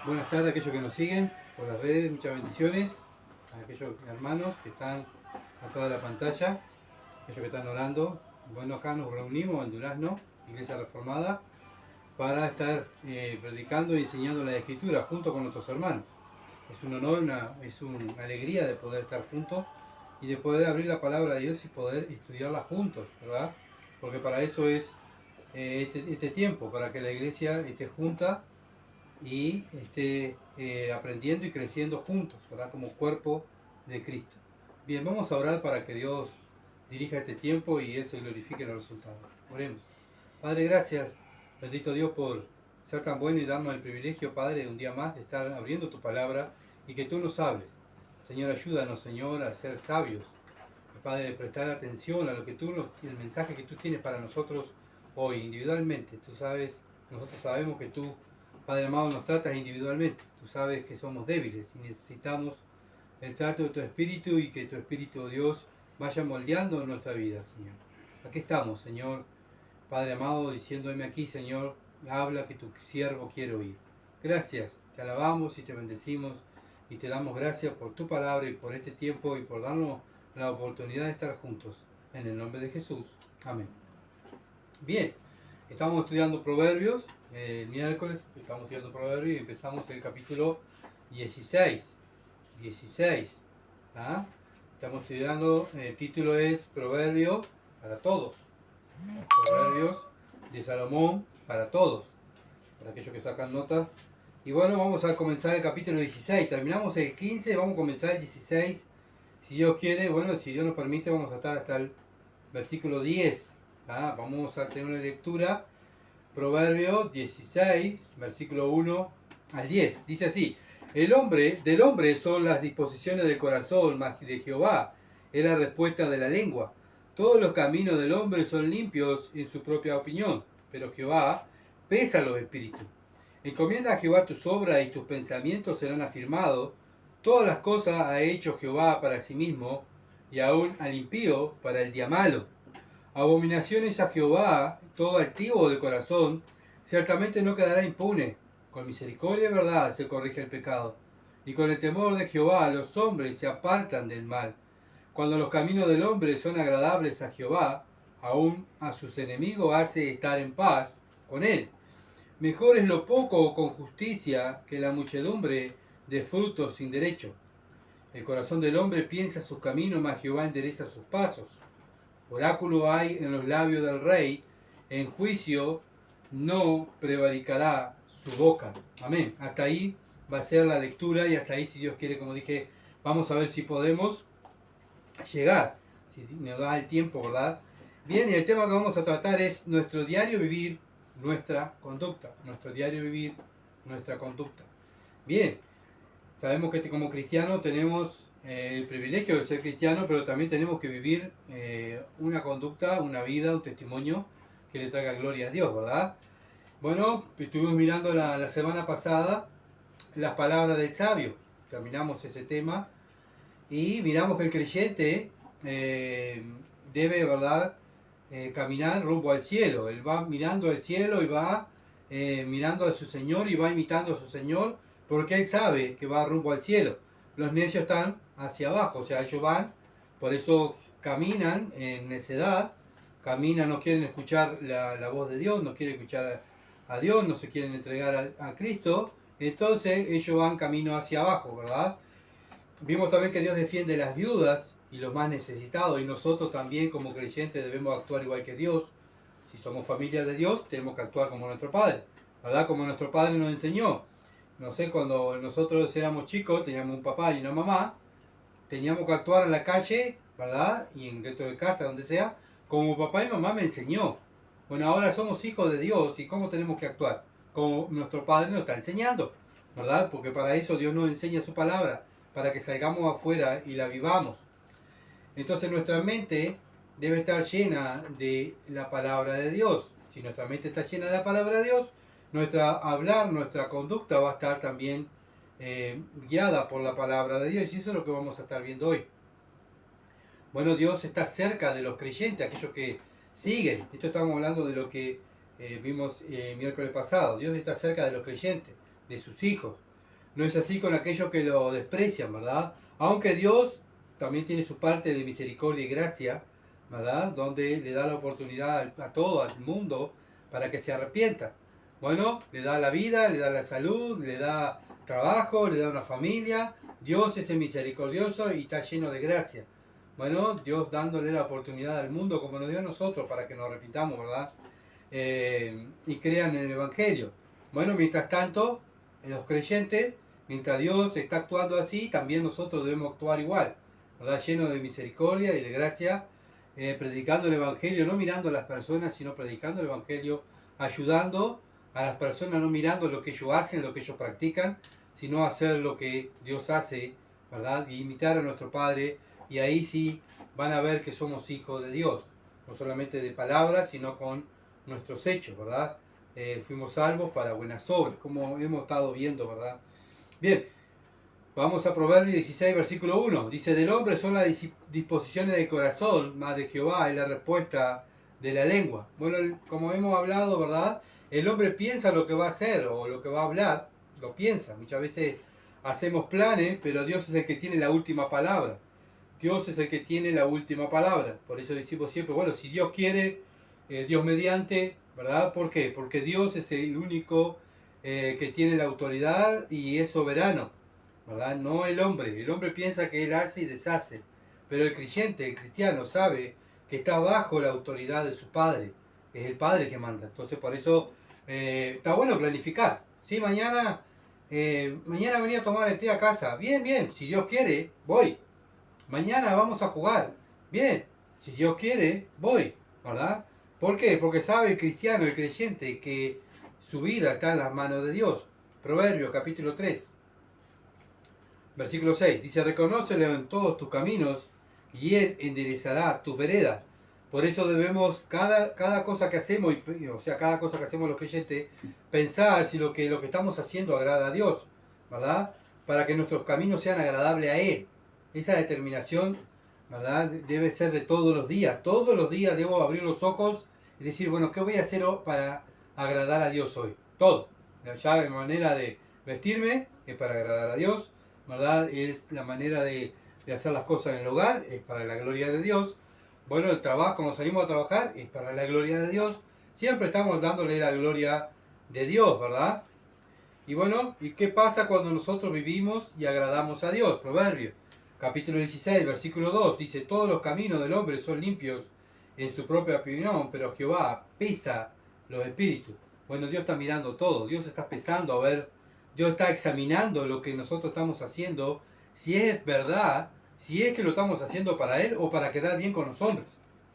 Buenas tardes a aquellos que nos siguen por las redes, muchas bendiciones. A aquellos hermanos que están atrás de la pantalla, aquellos que están orando. Bueno, acá nos reunimos en Durazno, Iglesia Reformada, para estar predicando y enseñando la Escritura junto con nuestros hermanos. Es un honor, es una alegría de poder estar juntos y de poder abrir la palabra de Dios y poder estudiarla juntos, ¿verdad? Porque para eso es este tiempo, para que la iglesia esté junta y esté aprendiendo y creciendo juntos, ¿verdad? Como cuerpo de Cristo. Bien, vamos a orar para que Dios dirija este tiempo y Él se glorifique en los resultados. Oremos. Padre, gracias, bendito Dios, por ser tan bueno y darnos el privilegio, Padre, de un día más de estar abriendo tu palabra y que tú nos hables. Señor, ayúdanos, Señor, a ser sabios. Padre, de prestar atención a lo que el mensaje que tú tienes para nosotros hoy, individualmente. Tú sabes, nosotros sabemos que tú, Padre amado, nos tratas individualmente. Tú sabes que somos débiles y necesitamos el trato de tu Espíritu y que tu Espíritu, oh Dios, vaya moldeando nuestra vida, Señor. Aquí estamos, Señor, Padre amado, diciéndome aquí, Señor, habla que tu siervo quiere oír. Gracias, te alabamos y te bendecimos y te damos gracias por tu palabra y por este tiempo y por darnos la oportunidad de estar juntos. En el nombre de Jesús. Amén. Bien, estamos estudiando Proverbios. El miércoles estamos estudiando Proverbios y empezamos el capítulo 16. 16. ¿Ah? Estamos estudiando, el título es Proverbio para todos. Proverbios de Salomón para todos. Para aquellos que sacan nota. Y bueno, vamos a comenzar el capítulo 16. Terminamos el 15, vamos a comenzar el 16. Si Dios quiere, bueno, si Dios nos permite, vamos a estar hasta el versículo 10. Vamos a tener una lectura. Proverbio 16, versículo 1 al 10. Dice así: del hombre son las disposiciones del corazón, mas de Jehová es la respuesta de la lengua. Todos los caminos del hombre son limpios en su propia opinión, pero Jehová pesa los espíritus. Encomienda a Jehová tus obras y tus pensamientos serán afirmados. Todas las cosas ha hecho Jehová para sí mismo, y aún al impío para el día malo. Abominaciones a Jehová, todo altivo de corazón, ciertamente no quedará impune. Con misericordia y verdad se corrige el pecado, y con el temor de Jehová los hombres se apartan del mal. Cuando los caminos del hombre son agradables a Jehová, aún a sus enemigos hace estar en paz con él. Mejor es lo poco con justicia que la muchedumbre de frutos sin derecho. El corazón del hombre piensa sus caminos, mas Jehová endereza sus pasos. Oráculo hay en los labios del rey, en juicio no prevaricará su boca. Amén. Hasta ahí va a ser la lectura y hasta ahí, si Dios quiere, como dije, vamos a ver si podemos llegar, si nos da el tiempo, ¿verdad? Bien, y el tema que vamos a tratar es nuestro diario vivir, nuestra conducta. Nuestro diario vivir, nuestra conducta. Bien, sabemos que como cristianos tenemos el privilegio de ser cristianos, pero también tenemos que vivir una conducta, una vida, un testimonio que le traiga gloria a Dios, ¿verdad? Bueno, estuvimos mirando la semana pasada las palabras del sabio, terminamos ese tema y miramos que el creyente debe, ¿verdad?, caminar rumbo al cielo. Él va mirando al cielo y va mirando a su Señor y va imitando a su Señor, porque él sabe que va rumbo al cielo. Los necios están hacia abajo, o sea, ellos van, por eso caminan en necedad, caminan, no quieren escuchar la voz de Dios, no quieren escuchar a Dios, no se quieren entregar a Cristo, entonces ellos van camino hacia abajo, ¿verdad? Vimos también que Dios defiende las viudas y los más necesitados, y nosotros también como creyentes debemos actuar igual que Dios. Si somos familia de Dios, tenemos que actuar como nuestro Padre, ¿verdad? Como nuestro Padre nos enseñó. No sé, cuando nosotros éramos chicos, teníamos un papá y una mamá, teníamos que actuar en la calle, ¿verdad? Y dentro de casa, donde sea, como papá y mamá me enseñó. Bueno, ahora somos hijos de Dios, ¿y cómo tenemos que actuar? Como nuestro Padre nos está enseñando, ¿verdad? Porque para eso Dios nos enseña su palabra, para que salgamos afuera y la vivamos. Entonces nuestra mente debe estar llena de la palabra de Dios. Si nuestra mente está llena de la palabra de Dios, nuestra hablar, nuestra conducta va a estar también guiada por la palabra de Dios. Y eso es lo que vamos a estar viendo hoy. Bueno, Dios está cerca de los creyentes, aquellos que siguen. Esto estamos hablando de lo que vimos miércoles pasado. Dios está cerca de los creyentes, de sus hijos. no es así con aquellos que lo desprecian, ¿verdad? Aunque Dios también tiene su parte de misericordia y gracia, ¿verdad? Donde le da la oportunidad a todo, al mundo, para que se arrepienta. Bueno, le da la vida, le da la salud, le da trabajo, le da una familia. Dios es el misericordioso y está lleno de gracia. Bueno, Dios dándole la oportunidad al mundo como nos dio a nosotros para que nos arrepintamos, ¿verdad? Y crean en el Evangelio. Bueno, mientras tanto, los creyentes, mientras Dios está actuando así, también nosotros debemos actuar igual, ¿verdad? Lleno de misericordia y de gracia, predicando el Evangelio, no mirando a las personas, sino predicando el Evangelio, ayudando a las personas, no mirando lo que ellos hacen, lo que ellos practican, sino hacer lo que Dios hace, ¿verdad? Y imitar a nuestro Padre, y ahí sí van a ver que somos hijos de Dios, no solamente de palabras, sino con nuestros hechos, ¿verdad? Fuimos salvos para buenas obras, como hemos estado viendo, ¿verdad? Bien, vamos a Proverbios 16, versículo 1. Dice, del hombre son las disposiciones del corazón, más de Jehová es la respuesta de la lengua. Bueno, como hemos hablado, ¿verdad? El hombre piensa lo que va a hacer o lo que va a hablar, lo piensa. Muchas veces hacemos planes, pero Dios es el que tiene la última palabra. Dios es el que tiene la última palabra. Por eso decimos siempre, bueno, si Dios quiere, Dios mediante, ¿verdad? ¿Por qué? Porque Dios es el único que tiene la autoridad y es soberano, ¿verdad? No el hombre. El hombre piensa que él hace y deshace, pero el creyente, el cristiano, sabe que está bajo la autoridad de su Padre. Es el Padre que manda. Entonces, por eso está bueno planificar. ¿Sí? Mañana venía a tomar el té a casa. Bien, bien. Si Dios quiere, voy. Mañana vamos a jugar. Bien. Si Dios quiere, voy. ¿Verdad? ¿Por qué? Porque sabe el cristiano, el creyente, que su vida está en las manos de Dios. Proverbios capítulo 3, versículo 6. Dice, reconócelo en todos tus caminos y Él enderezará tus veredas. Por eso debemos, cada cosa que hacemos, o sea, cada cosa que hacemos los creyentes, pensar si lo que estamos haciendo agrada a Dios, ¿verdad? Para que nuestros caminos sean agradables a Él. Esa determinación, ¿verdad? Debe ser de todos los días. Todos los días debo abrir los ojos y decir, bueno, ¿qué voy a hacer para agradar a Dios hoy? Todo. Ya mi manera de vestirme es para agradar a Dios, ¿verdad? Es la manera de hacer las cosas en el hogar, es para la gloria de Dios. Bueno, el trabajo, cuando salimos a trabajar, es para la gloria de Dios. Siempre estamos dándole la gloria de Dios, ¿verdad? Y bueno, ¿y qué pasa cuando nosotros vivimos y agradamos a Dios? Proverbios, capítulo 16, versículo 2, dice, todos los caminos del hombre son limpios en su propia opinión, pero Jehová pesa los espíritus. Bueno, Dios está mirando todo, Dios está pesando a ver, Dios está examinando lo que nosotros estamos haciendo, si es verdad, si es que lo estamos haciendo para Él o para quedar bien con los hombres,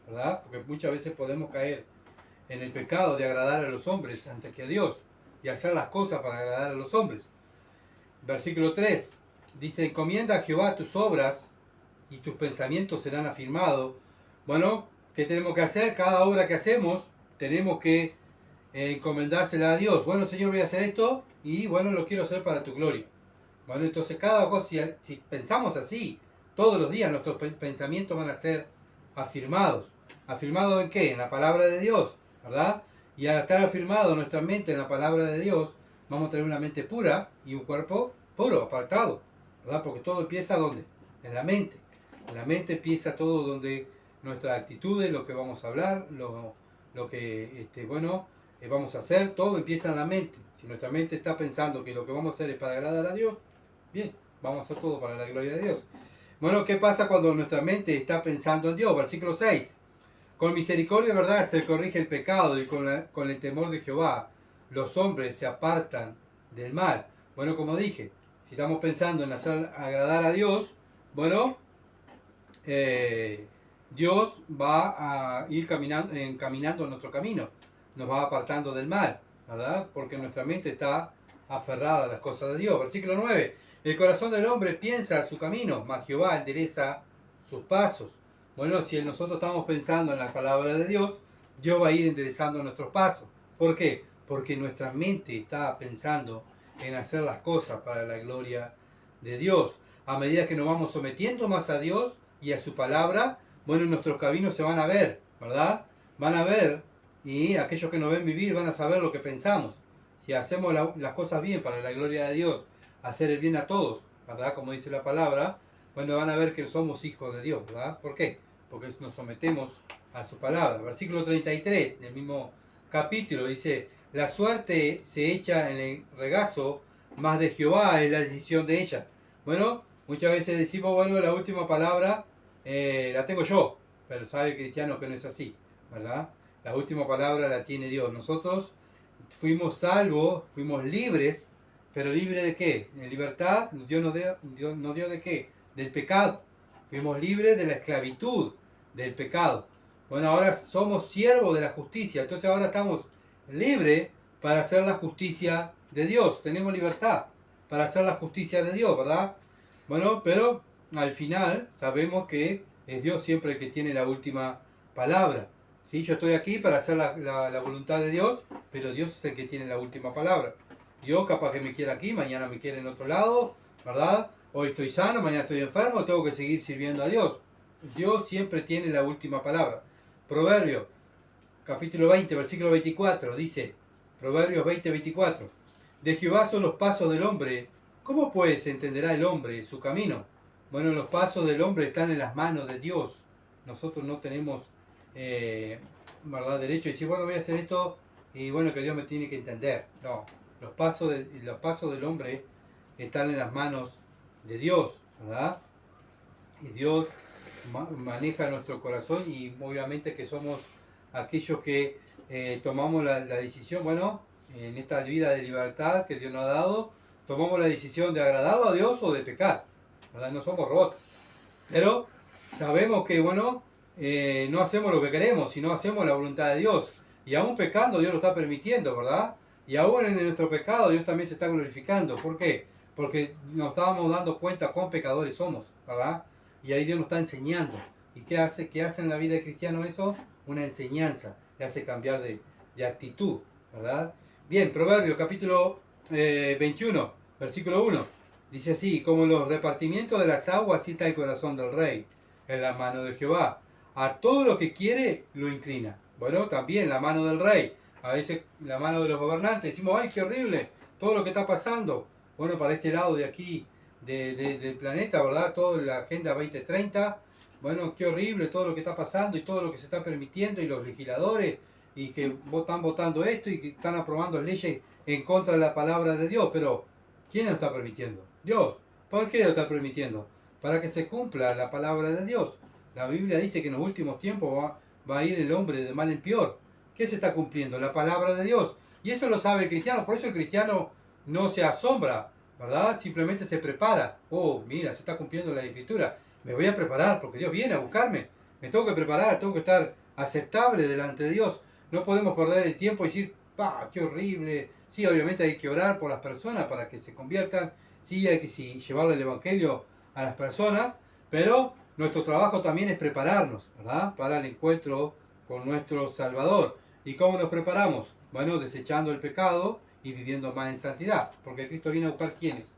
¿verdad? Porque muchas veces podemos caer en el pecado de agradar a los hombres antes que a Dios y hacer las cosas para agradar a los hombres. Versículo 3 dice, encomienda a Jehová tus obras y tus pensamientos serán afirmados. Bueno, ¿qué tenemos que hacer? Cada obra que hacemos tenemos que encomendársela a Dios. Bueno, Señor, voy a hacer esto y bueno, lo quiero hacer para tu gloria. Bueno, entonces cada cosa, si pensamos así, todos los días nuestros pensamientos van a ser afirmados. ¿Afirmados en qué? En la palabra de Dios, ¿verdad? Y al estar afirmado nuestra mente en la palabra de Dios, vamos a tener una mente pura y un cuerpo puro, apartado, ¿verdad? Porque todo empieza ¿dónde? En la mente. En la mente empieza todo donde nuestras actitudes, lo que vamos a hablar, lo que vamos a hacer, todo empieza en la mente. Si nuestra mente está pensando que lo que vamos a hacer es para agradar a Dios, bien, vamos a hacer todo para la gloria de Dios. Bueno, ¿qué pasa cuando nuestra mente está pensando en Dios? Versículo 6. Con misericordia y verdad se corrige el pecado y con el temor de Jehová los hombres se apartan del mal. Bueno, como dije, si estamos pensando en hacer agradar a Dios, bueno, Dios va a ir encaminando nuestro camino, nos va apartando del mal, ¿verdad? Porque nuestra mente está aferrada a las cosas de Dios. Versículo 9. El corazón del hombre piensa su camino, mas Jehová endereza sus pasos. Bueno, si nosotros estamos pensando en la palabra de Dios, Dios va a ir enderezando nuestros pasos. ¿Por qué? Porque nuestra mente está pensando en hacer las cosas para la gloria de Dios. A medida que nos vamos sometiendo más a Dios y a su palabra, bueno, nuestros caminos se van a ver, ¿verdad? Van a ver, y aquellos que nos ven vivir van a saber lo que pensamos. Si hacemos las cosas bien para la gloria de Dios, hacer el bien a todos, ¿verdad? Como dice la palabra, bueno, van a ver que somos hijos de Dios, ¿verdad? ¿Por qué? Porque nos sometemos a su palabra. Versículo 33 del mismo capítulo dice, la suerte se echa en el regazo, mas de Jehová es la decisión de ella. Bueno, muchas veces decimos, bueno, la última palabra la tengo yo, pero sabe el cristiano que no es así, ¿verdad? La última palabra la tiene Dios. Nosotros fuimos salvos, fuimos libres, pero ¿libre de qué? En libertad, Dios nos dio de qué? Del pecado. Fuimos libres de la esclavitud del pecado. Bueno, ahora somos siervos de la justicia, entonces ahora estamos libres para hacer la justicia de Dios. Tenemos libertad para hacer la justicia de Dios, ¿verdad? Bueno, pero al final sabemos que es Dios siempre el que tiene la última palabra. ¿Sí? Yo estoy aquí para hacer la voluntad de Dios, pero Dios es el que tiene la última palabra. Yo capaz que me quiera aquí, mañana me quiere en otro lado, ¿verdad? Hoy estoy sano, mañana estoy enfermo, tengo que seguir sirviendo a Dios. Dios siempre tiene la última palabra. Proverbio, capítulo 20, versículo 24, dice, Proverbios 20, 24, de Jehová son los pasos del hombre, ¿cómo pues entenderá el hombre su camino? Bueno, los pasos del hombre están en las manos de Dios. Nosotros no tenemos ¿verdad? Derecho a decir, bueno, voy a hacer esto y bueno, que Dios me tiene que entender. No, los pasos del hombre están en las manos de Dios, ¿verdad? Y Dios maneja nuestro corazón y obviamente que somos aquellos que tomamos la decisión, bueno, en esta vida de libertad que Dios nos ha dado, tomamos la decisión de agradar a Dios o de pecar, ¿verdad? No somos robots, pero sabemos que, bueno, no hacemos lo que queremos, sino hacemos la voluntad de Dios. Y aún pecando, Dios lo está permitiendo, ¿verdad? Y aún en nuestro pecado, Dios también se está glorificando. ¿Por qué? Porque nos estábamos dando cuenta cuán pecadores somos, ¿verdad? Y ahí Dios nos está enseñando. ¿Y qué hace? ¿Qué hace en la vida del cristiano eso? Una enseñanza. Le hace cambiar de actitud, ¿verdad? Bien, Proverbios capítulo 21, versículo 1. Dice así, como los repartimientos de las aguas, así está el corazón del rey en la mano de Jehová. A todo lo que quiere lo inclina. Bueno, también la mano del rey. A veces la mano de los gobernantes. Decimos, ay, qué horrible, todo lo que está pasando. Bueno, para este lado de aquí, del planeta, ¿verdad? Toda la Agenda 2030. Bueno, qué horrible todo lo que está pasando y todo lo que se está permitiendo y los legisladores y que están votando esto y que están aprobando leyes en contra de la palabra de Dios. Pero, ¿quién lo está permitiendo? Dios. ¿Por qué lo está permitiendo? Para que se cumpla la palabra de Dios. La Biblia dice que en los últimos tiempos va a ir el hombre de mal en peor. ¿Qué se está cumpliendo? La palabra de Dios. Y eso lo sabe el cristiano. Por eso el cristiano no se asombra, ¿verdad? Simplemente se prepara. Oh, mira, se está cumpliendo la escritura. Me voy a preparar porque Dios viene a buscarme. Me tengo que preparar, tengo que estar aceptable delante de Dios. No podemos perder el tiempo y decir, ¡pah, qué horrible! Sí, obviamente hay que orar por las personas para que se conviertan. Sí, hay que llevarle el evangelio a las personas, pero nuestro trabajo también es prepararnos, ¿verdad? Para el encuentro con nuestro Salvador. ¿Y cómo nos preparamos? Bueno, desechando el pecado y viviendo más en santidad. Porque Cristo viene a buscar ¿quiénes?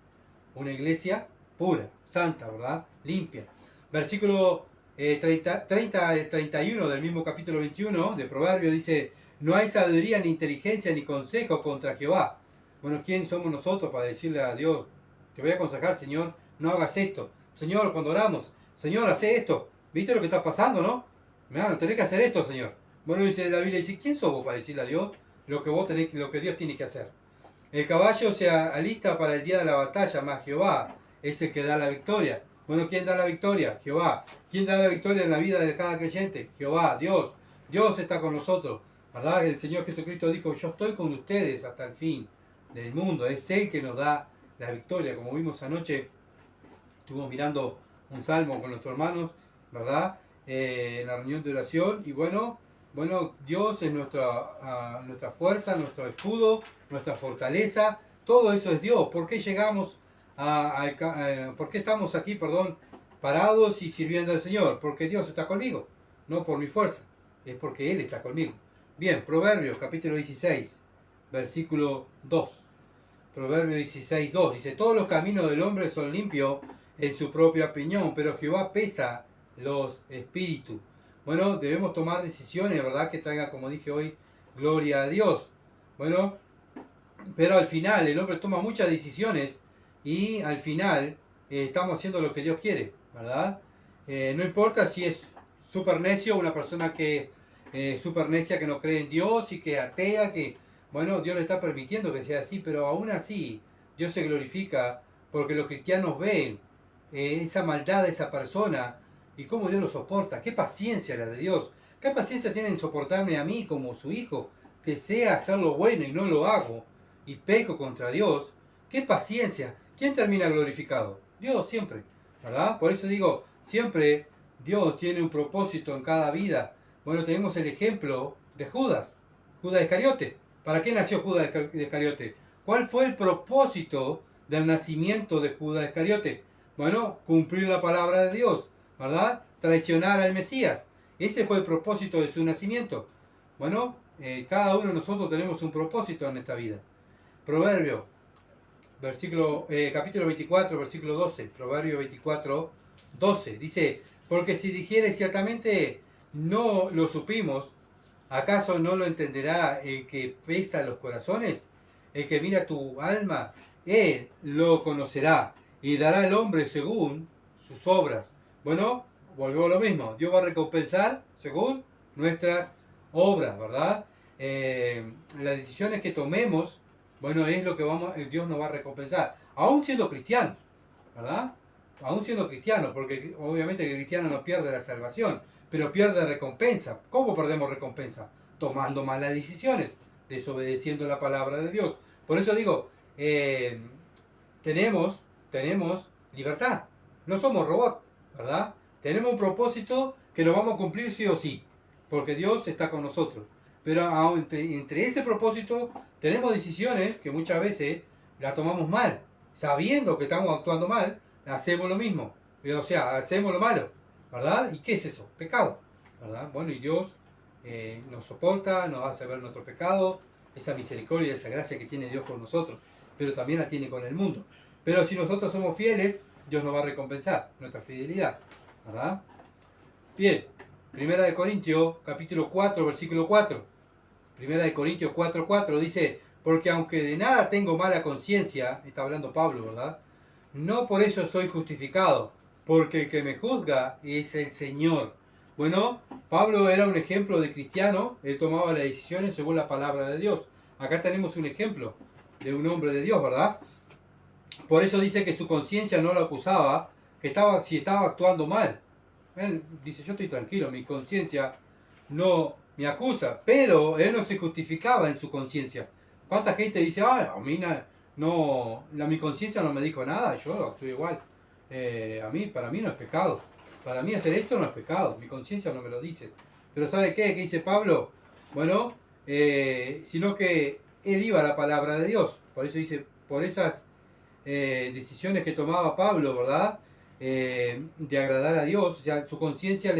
Una iglesia pura, santa, ¿verdad? Limpia. Versículo 31 del mismo capítulo 21 de Proverbios dice, no hay sabiduría ni inteligencia ni consejo contra Jehová. Bueno, ¿quién somos nosotros para decirle a Dios, te voy a aconsejar, Señor, no hagas esto? Señor, cuando oramos, Señor, hace esto. ¿Viste lo que está pasando, no? Mirá, tenés que hacer esto, Señor. Bueno, dice la Biblia, dice, ¿quién sos vos para decirle a Dios lo que Dios tiene que hacer? El caballo se alista para el día de la batalla, más Jehová es el que da la victoria. Bueno, ¿quién da la victoria? Jehová. ¿Quién da la victoria en la vida de cada creyente? Jehová, Dios. Dios está con nosotros, ¿verdad? El Señor Jesucristo dijo, yo estoy con ustedes hasta el fin del mundo. Es Él que nos da la victoria. Como vimos anoche, estuvimos mirando un salmo con nuestros hermanos, ¿verdad? En la reunión de oración. Y bueno, Dios es nuestra fuerza, nuestro escudo, nuestra fortaleza. Todo eso es Dios. ¿Por qué llegamos por qué estamos aquí, parados y sirviendo al Señor? Porque Dios está conmigo, no por mi fuerza, es porque Él está conmigo. Bien, Proverbios capítulo 16, versículo 2. Proverbios 16, 2 dice, todos los caminos del hombre son limpios en su propia opinión, pero Jehová pesa los espíritus. Bueno, debemos tomar decisiones, ¿verdad? Que traigan, como dije hoy, gloria a Dios. Bueno, pero al final el hombre toma muchas decisiones y al final estamos haciendo lo que Dios quiere, ¿verdad? No importa si es súper necio, una persona que súper necia, que no cree en Dios y que atea, que, bueno, Dios le está permitiendo que sea así, pero aún así Dios se glorifica porque los cristianos ven esa maldad de esa persona y cómo Dios lo soporta. Qué paciencia la de Dios. Qué paciencia tiene en soportarme a mí como su hijo, que sea hacer lo bueno y no lo hago y peco contra Dios. Qué paciencia. ¿Quién termina glorificado? Dios siempre, ¿verdad? Por eso digo, siempre Dios tiene un propósito en cada vida. Bueno, tenemos el ejemplo de Judas, Judas Iscariote. ¿Para qué nació Judas Iscariote? ¿Cuál fue el propósito del nacimiento de Judas Iscariote? Bueno, cumplir la palabra de Dios, ¿verdad? Traicionar al Mesías. Ese fue el propósito de su nacimiento. Bueno, cada uno de nosotros tenemos un propósito en esta vida. Proverbio, capítulo 24, versículo 12. Proverbio 24, 12. Dice, porque si dijere ciertamente no lo supimos, ¿acaso no lo entenderá el que pesa los corazones? El que mira tu alma, él lo conocerá y dará al hombre según sus obras. Bueno, volvemos a lo mismo. Dios va a recompensar según nuestras obras, ¿verdad? Las decisiones que tomemos, bueno, es lo que Dios nos va a recompensar. Aún siendo cristianos, ¿verdad? Aún siendo cristianos, porque obviamente el cristiano no pierde la salvación, pero pierde recompensa. ¿Cómo perdemos recompensa? Tomando malas decisiones, desobedeciendo la palabra de Dios. Por eso digo, tenemos libertad. No somos robots, ¿verdad? Tenemos un propósito que lo vamos a cumplir sí o sí, porque Dios está con nosotros. Pero entre ese propósito tenemos decisiones que muchas veces las tomamos mal. Sabiendo que estamos actuando mal, hacemos lo mismo. O sea, hacemos lo malo, ¿verdad? ¿Y qué es eso? Pecado, ¿verdad? Bueno, y Dios nos soporta, nos hace ver nuestro pecado, esa misericordia y esa gracia que tiene Dios con nosotros, pero también la tiene con el mundo. Pero si nosotros somos fieles, Dios nos va a recompensar nuestra fidelidad, ¿verdad? Bien, Primera de Corintios, capítulo 4, versículo 4. Primera de Corintios 4, 4 dice, porque aunque de nada tengo mala conciencia, está hablando Pablo, ¿verdad? No por eso soy justificado, porque el que me juzga es el Señor. Bueno, Pablo era un ejemplo de cristiano, él tomaba las decisiones según la palabra de Dios. Acá tenemos un ejemplo de un hombre de Dios, ¿verdad? Por eso dice que su conciencia no lo acusaba, si estaba actuando mal. Él dice, yo estoy tranquilo, mi conciencia no me acusa, pero él no se justificaba en su conciencia. ¿Cuánta gente dice, a mí mi conciencia no me dijo nada, yo actúo igual? Para mí no es pecado. Para mí hacer esto no es pecado, mi conciencia no me lo dice. Pero ¿sabe qué? ¿Qué dice Pablo? Bueno, sino que él iba a la palabra de Dios. Por eso dice, por esas decisiones que tomaba Pablo, ¿verdad? De agradar a Dios, o sea, su conciencia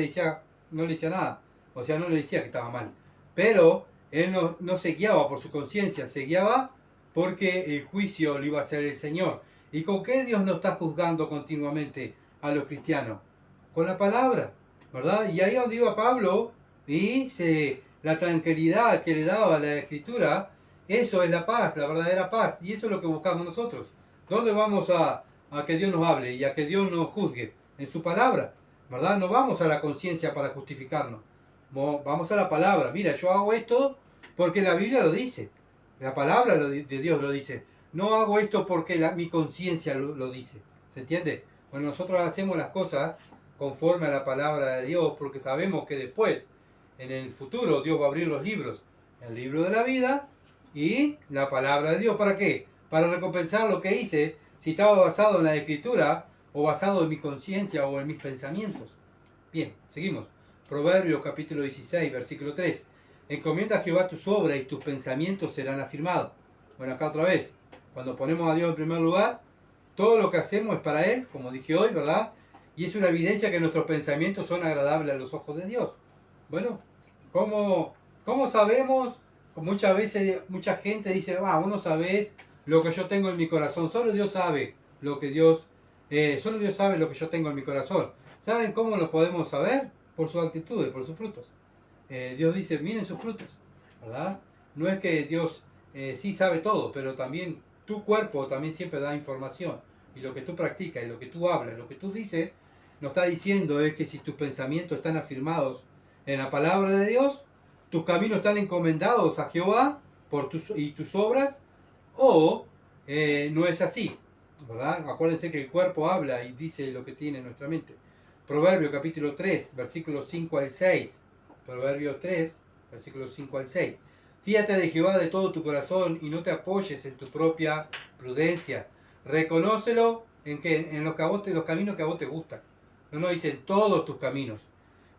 no le decía nada, o sea, no le decía que estaba mal. Pero él no se guiaba por su conciencia, se guiaba porque el juicio lo iba a hacer el Señor. ¿Y con qué Dios nos está juzgando continuamente a los cristianos? Con la palabra, ¿verdad? Y ahí donde iba Pablo y la tranquilidad que le daba la Escritura, eso es la paz, la verdadera paz, y eso es lo que buscamos nosotros. ¿Dónde vamos a que Dios nos hable y a que Dios nos juzgue? En su palabra, ¿verdad? No vamos a la conciencia para justificarnos. Vamos a la palabra. Mira, yo hago esto porque la Biblia lo dice. La palabra de Dios lo dice. No hago esto porque mi conciencia lo dice. ¿Se entiende? Bueno, nosotros hacemos las cosas conforme a la palabra de Dios porque sabemos que después, en el futuro, Dios va a abrir los libros. El libro de la vida y la palabra de Dios. ¿Para qué? Para recompensar lo que hice, si estaba basado en la Escritura o basado en mi conciencia o en mis pensamientos. Bien, seguimos. Proverbios capítulo 16, versículo 3. Encomienda a Jehová tus obras y tus pensamientos serán afirmados. Bueno, acá otra vez. Cuando ponemos a Dios en primer lugar, todo lo que hacemos es para Él, como dije hoy, ¿verdad? Y es una evidencia que nuestros pensamientos son agradables a los ojos de Dios. Bueno, ¿cómo sabemos? Muchas veces mucha gente dice, vos no sabés lo que yo tengo en mi corazón. Solo Dios sabe lo que solo Dios sabe lo que yo tengo en mi corazón. ¿Saben cómo lo podemos saber? Por sus actitudes, por sus frutos. Dios dice, miren sus frutos, ¿verdad? No es que Dios sí sabe todo, pero también tu cuerpo también siempre da información. y lo que tú practicas, y lo que tú hablas, lo que tú dices, nos está diciendo es que si tus pensamientos están afirmados en la palabra de Dios, tus caminos están encomendados a Jehová y tus obras, o no es así, ¿verdad? Acuérdense que el cuerpo habla y dice lo que tiene en nuestra mente. Proverbio capítulo 3, versículos 5 al 6. Proverbio 3, versículos 5 al 6. Fíate de Jehová de todo tu corazón y no te apoyes en tu propia prudencia. Reconócelo en los caminos que a vos te gustan. No dice en todos tus caminos.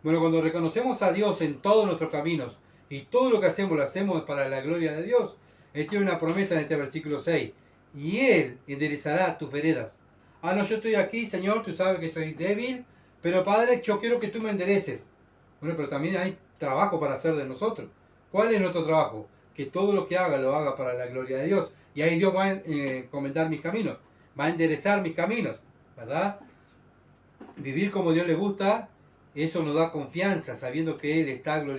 Bueno, cuando reconocemos a Dios en todos nuestros caminos y todo lo que hacemos lo hacemos para la gloria de Dios, Él tiene una promesa en este versículo 6. Y Él enderezará tus veredas. Ah, no, yo estoy aquí, Señor, tú sabes que soy débil, pero Padre, yo quiero que tú me endereces. Bueno, pero también hay trabajo para hacer de nosotros. ¿Cuál es nuestro trabajo? Que todo lo que haga lo haga para la gloria de Dios. Y ahí Dios va a encomendar mis caminos, va a enderezar mis caminos, ¿verdad? Vivir como Dios le gusta, eso nos da confianza, sabiendo que Él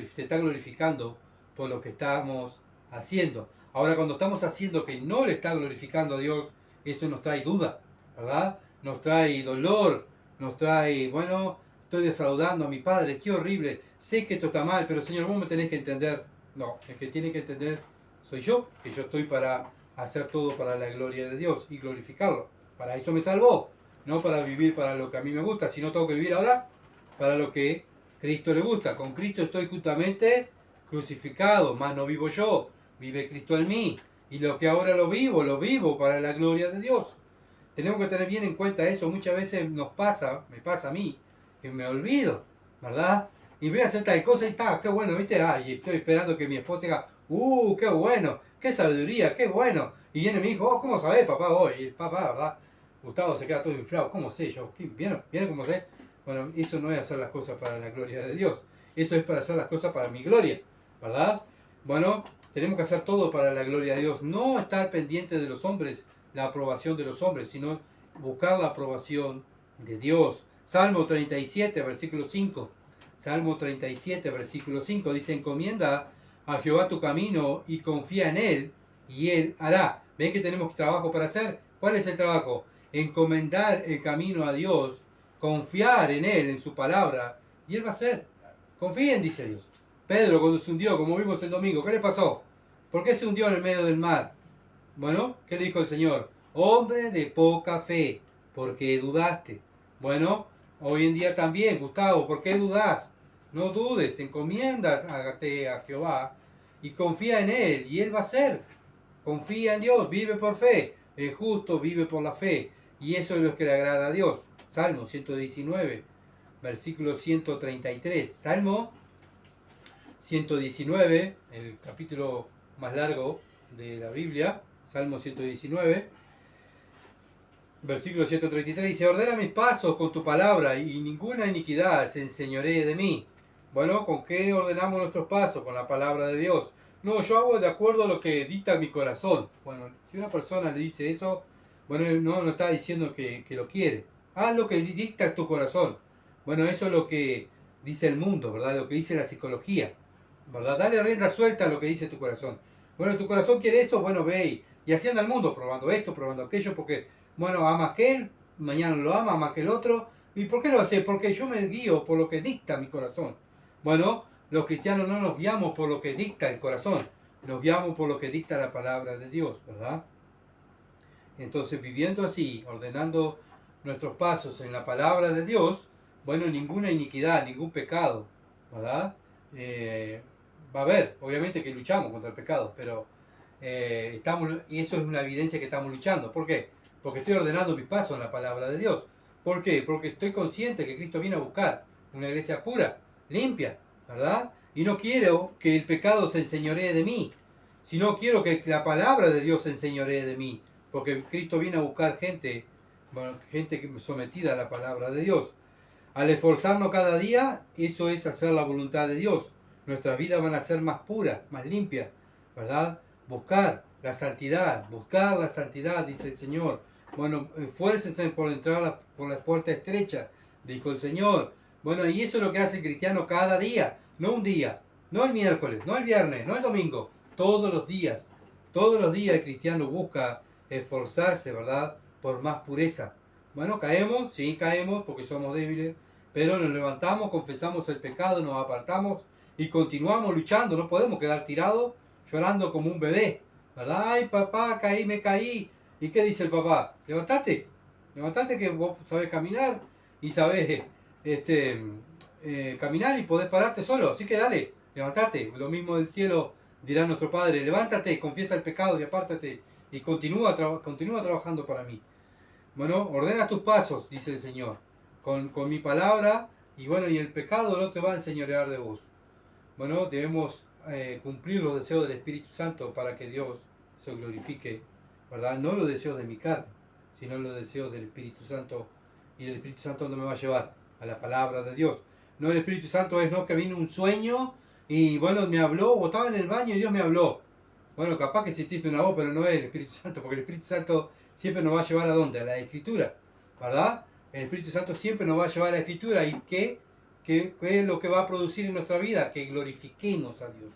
se está glorificando por lo que estamos haciendo. Ahora, cuando estamos haciendo que no le está glorificando a Dios, eso nos trae duda, ¿verdad? Nos trae dolor, nos trae, bueno, estoy defraudando a mi padre, qué horrible, sé que esto está mal, pero Señor, vos me tenés que entender. No, el que tiene que entender soy yo, que yo estoy para hacer todo para la gloria de Dios y glorificarlo. Para eso me salvó, no para vivir para lo que a mí me gusta, sino tengo que vivir ahora para lo que Cristo le gusta. Con Cristo estoy justamente crucificado, más no vivo yo, vive Cristo en mí. Y lo que ahora lo vivo para la gloria de Dios. Tenemos que tener bien en cuenta eso. Muchas veces me pasa a mí, que me olvido, ¿verdad? Y voy a hacer tal cosa y está, qué bueno, ¿viste? Y estoy esperando que mi esposa diga, qué bueno, qué sabiduría, qué bueno. Y viene mi hijo, ¿cómo sabés, papá, hoy? Y el papá, ¿verdad? Gustavo se queda todo inflado, ¿cómo sé yo? ¿Viene cómo sé? Bueno, eso no es hacer las cosas para la gloria de Dios. Eso es para hacer las cosas para mi gloria, ¿verdad? Bueno, tenemos que hacer todo para la gloria de Dios. No estar pendiente de los hombres, la aprobación de los hombres, sino buscar la aprobación de Dios. Salmo 37, versículo 5. Salmo 37, versículo 5. Dice, encomienda a Jehová tu camino y confía en Él, y Él hará. ¿Ven que tenemos trabajo para hacer? ¿Cuál es el trabajo? Encomendar el camino a Dios, confiar en Él, en su palabra, y Él va a hacer. Confíen, dice Dios. Pedro, cuando se hundió, como vimos el domingo, ¿qué le pasó? ¿Por qué se hundió en el medio del mar? Bueno, ¿qué le dijo el Señor? Hombre de poca fe, porque dudaste. Bueno, hoy en día también, Gustavo, ¿por qué dudás? No dudes, encomiéndate a Jehová y confía en Él, y Él va a hacer. Confía en Dios, vive por fe. El justo vive por la fe, y eso es lo que le agrada a Dios. Salmo 119, versículo 133. Salmo 119, el capítulo más largo de la Biblia, Salmo 119, versículo 133, dice, ordena mis pasos con tu palabra y ninguna iniquidad se enseñoree de mí. Bueno, ¿con qué ordenamos nuestros pasos? Con la palabra de Dios. No, yo hago de acuerdo a lo que dicta mi corazón. Bueno, si una persona le dice eso, bueno, no está diciendo que lo quiere. Haz lo que dicta tu corazón. Bueno, eso es lo que dice el mundo, ¿verdad? Lo que dice la psicología, ¿verdad? Dale rienda suelta a lo que dice tu corazón. Bueno, tu corazón quiere esto, bueno, ve y así anda el mundo, probando esto, probando aquello, porque, bueno, ama a aquel, mañana lo ama a aquel otro. ¿Y por qué lo hace? Porque yo me guío por lo que dicta mi corazón. Bueno, los cristianos no nos guiamos por lo que dicta el corazón, nos guiamos por lo que dicta la palabra de Dios, ¿verdad? Entonces, viviendo así, ordenando nuestros pasos en la palabra de Dios, bueno, ninguna iniquidad, ningún pecado, ¿verdad? Va a haber, obviamente que luchamos contra el pecado, pero y eso es una evidencia que estamos luchando. ¿Por qué? Porque estoy ordenando mis pasos en la palabra de Dios. ¿Por qué? Porque estoy consciente que Cristo viene a buscar una iglesia pura, limpia, ¿verdad? Y no quiero que el pecado se enseñoree de mí, sino quiero que la palabra de Dios se enseñoree de mí, porque Cristo viene a buscar gente, bueno, gente sometida a la palabra de Dios. Al esforzarnos cada día, eso es hacer la voluntad de Dios. Nuestras vidas van a ser más puras, más limpias, ¿verdad? Buscar la santidad, dice el Señor. Bueno, esfuércense por entrar por la puerta estrecha, dijo el Señor. Bueno, y eso es lo que hace el cristiano cada día, no un día, no el miércoles, no el viernes, no el domingo, todos los días. Todos los días el cristiano busca esforzarse, ¿verdad? por más pureza. Bueno, caemos, sí caemos porque somos débiles, pero nos levantamos, confesamos el pecado, nos apartamos y continuamos luchando. No podemos quedar tirados llorando como un bebé, ¿verdad? Ay, papá, caí, me caí. ¿Y qué dice el papá? Levantate, levantate que vos sabés caminar y sabés caminar y podés pararte solo. Así que dale, levantate. Lo mismo del cielo dirá nuestro Padre. Levántate, confiesa el pecado y apártate y continúa trabajando para mí. Bueno, ordena tus pasos, dice el Señor, con mi palabra, y bueno, y el pecado no te va a enseñorear de vos. Bueno, debemos cumplir los deseos del Espíritu Santo para que Dios se glorifique, ¿verdad? No los deseos de mi carne, sino los deseos del Espíritu Santo. Y el Espíritu Santo no me va a llevar a la palabra de Dios. No, el Espíritu Santo es no que vino un sueño y bueno, me habló, o estaba en el baño y Dios me habló. Bueno, capaz que sentiste una voz, pero no es el Espíritu Santo, porque el Espíritu Santo siempre nos va a llevar a dónde? A la Escritura, ¿verdad? El Espíritu Santo siempre nos va a llevar a la Escritura. ¿Y qué es lo que va a producir en nuestra vida? Que glorifiquemos a Dios.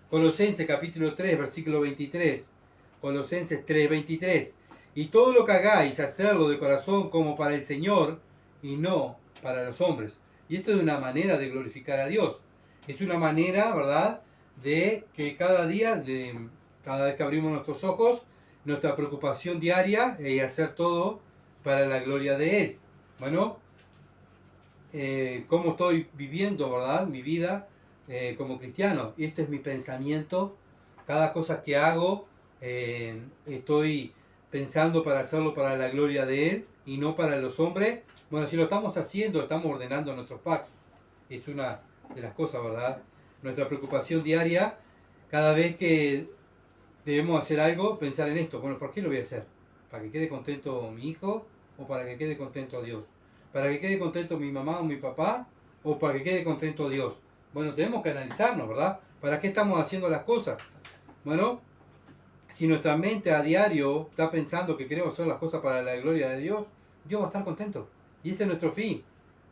Colosenses capítulo 3, versículo 23. Colosenses 3, 23. Y todo lo que hagáis, hacerlo de corazón como para el Señor y no para los hombres. Y esto es una manera de glorificar a Dios. Es una manera, ¿verdad?, de que cada día, cada vez que abrimos nuestros ojos, nuestra preocupación diaria es hacer todo para la gloria de Él. Bueno, cómo estoy viviendo, ¿verdad?, mi vida como cristiano. Y este es mi pensamiento. Cada cosa que hago, estoy pensando para hacerlo para la gloria de Él y no para los hombres. Bueno, si lo estamos haciendo, estamos ordenando nuestros pasos. Es una de las cosas, ¿verdad? Nuestra preocupación diaria, cada vez que debemos hacer algo, pensar en esto. Bueno, ¿por qué lo voy a hacer? ¿Para que quede contento mi hijo o para que quede contento Dios? ¿Para que quede contento mi mamá o mi papá o para que quede contento Dios? Bueno, tenemos que analizarnos, ¿verdad? ¿Para qué estamos haciendo las cosas? Bueno, si nuestra mente a diario está pensando que queremos hacer las cosas para la gloria de Dios, Dios va a estar contento. Y ese es nuestro fin,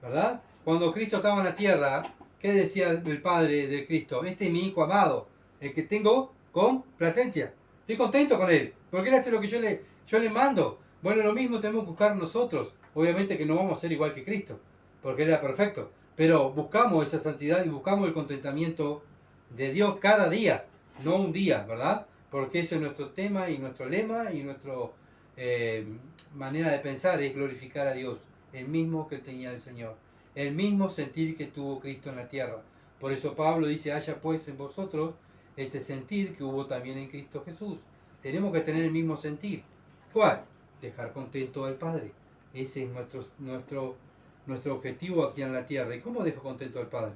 ¿verdad? Cuando Cristo estaba en la tierra, ¿qué decía el Padre de Cristo? Este es mi Hijo amado, el que tengo con placencia. Estoy contento con Él, porque Él hace lo que yo le mando. Bueno, lo mismo tenemos que buscar nosotros. Obviamente que no vamos a ser igual que Cristo, porque Él era perfecto. Pero buscamos esa santidad y buscamos el contentamiento de Dios cada día, no un día, ¿verdad? Porque ese es nuestro tema y nuestro lema y nuestra manera de pensar es glorificar a Dios, el mismo que tenía el Señor, el mismo sentir que tuvo Cristo en la tierra. Por eso Pablo dice, haya pues en vosotros este sentir que hubo también en Cristo Jesús. Tenemos que tener el mismo sentir. ¿Cuál? Dejar contento al Padre. Ese es nuestro objetivo aquí en la tierra. ¿Y cómo dejo contento al Padre?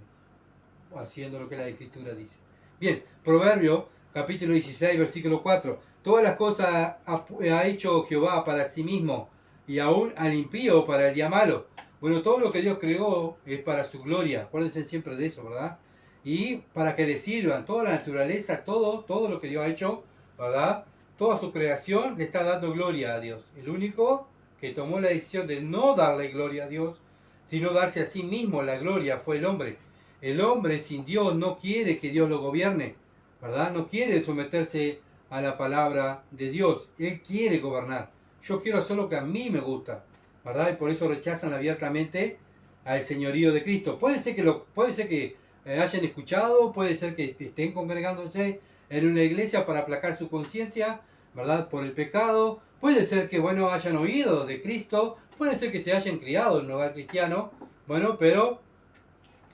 Haciendo lo que la Escritura dice. Bien, Proverbio capítulo 16, versículo 4. Todas las cosas ha hecho Jehová para sí mismo, y aún al impío para el día malo. Bueno, todo lo que Dios creó es para su gloria. Acuérdense siempre de eso, ¿verdad? Y para que le sirvan. Toda la naturaleza, todo lo que Dios ha hecho, ¿verdad? Toda su creación le está dando gloria a Dios. El único que tomó la decisión de no darle gloria a Dios, sino darse a sí mismo la gloria, fue el hombre. El hombre sin Dios no quiere que Dios lo gobierne, ¿verdad? No quiere someterse a la palabra de Dios. Él quiere gobernar. Yo quiero hacer lo que a mí me gusta, ¿verdad? Y por eso rechazan abiertamente al señorío de Cristo. Puede ser que hayan escuchado, puede ser que estén congregándose en una iglesia para aplacar su conciencia, ¿verdad?, por el pecado. Puede ser que, bueno, hayan oído de Cristo. Puede ser que se hayan criado en un hogar cristiano. Bueno, pero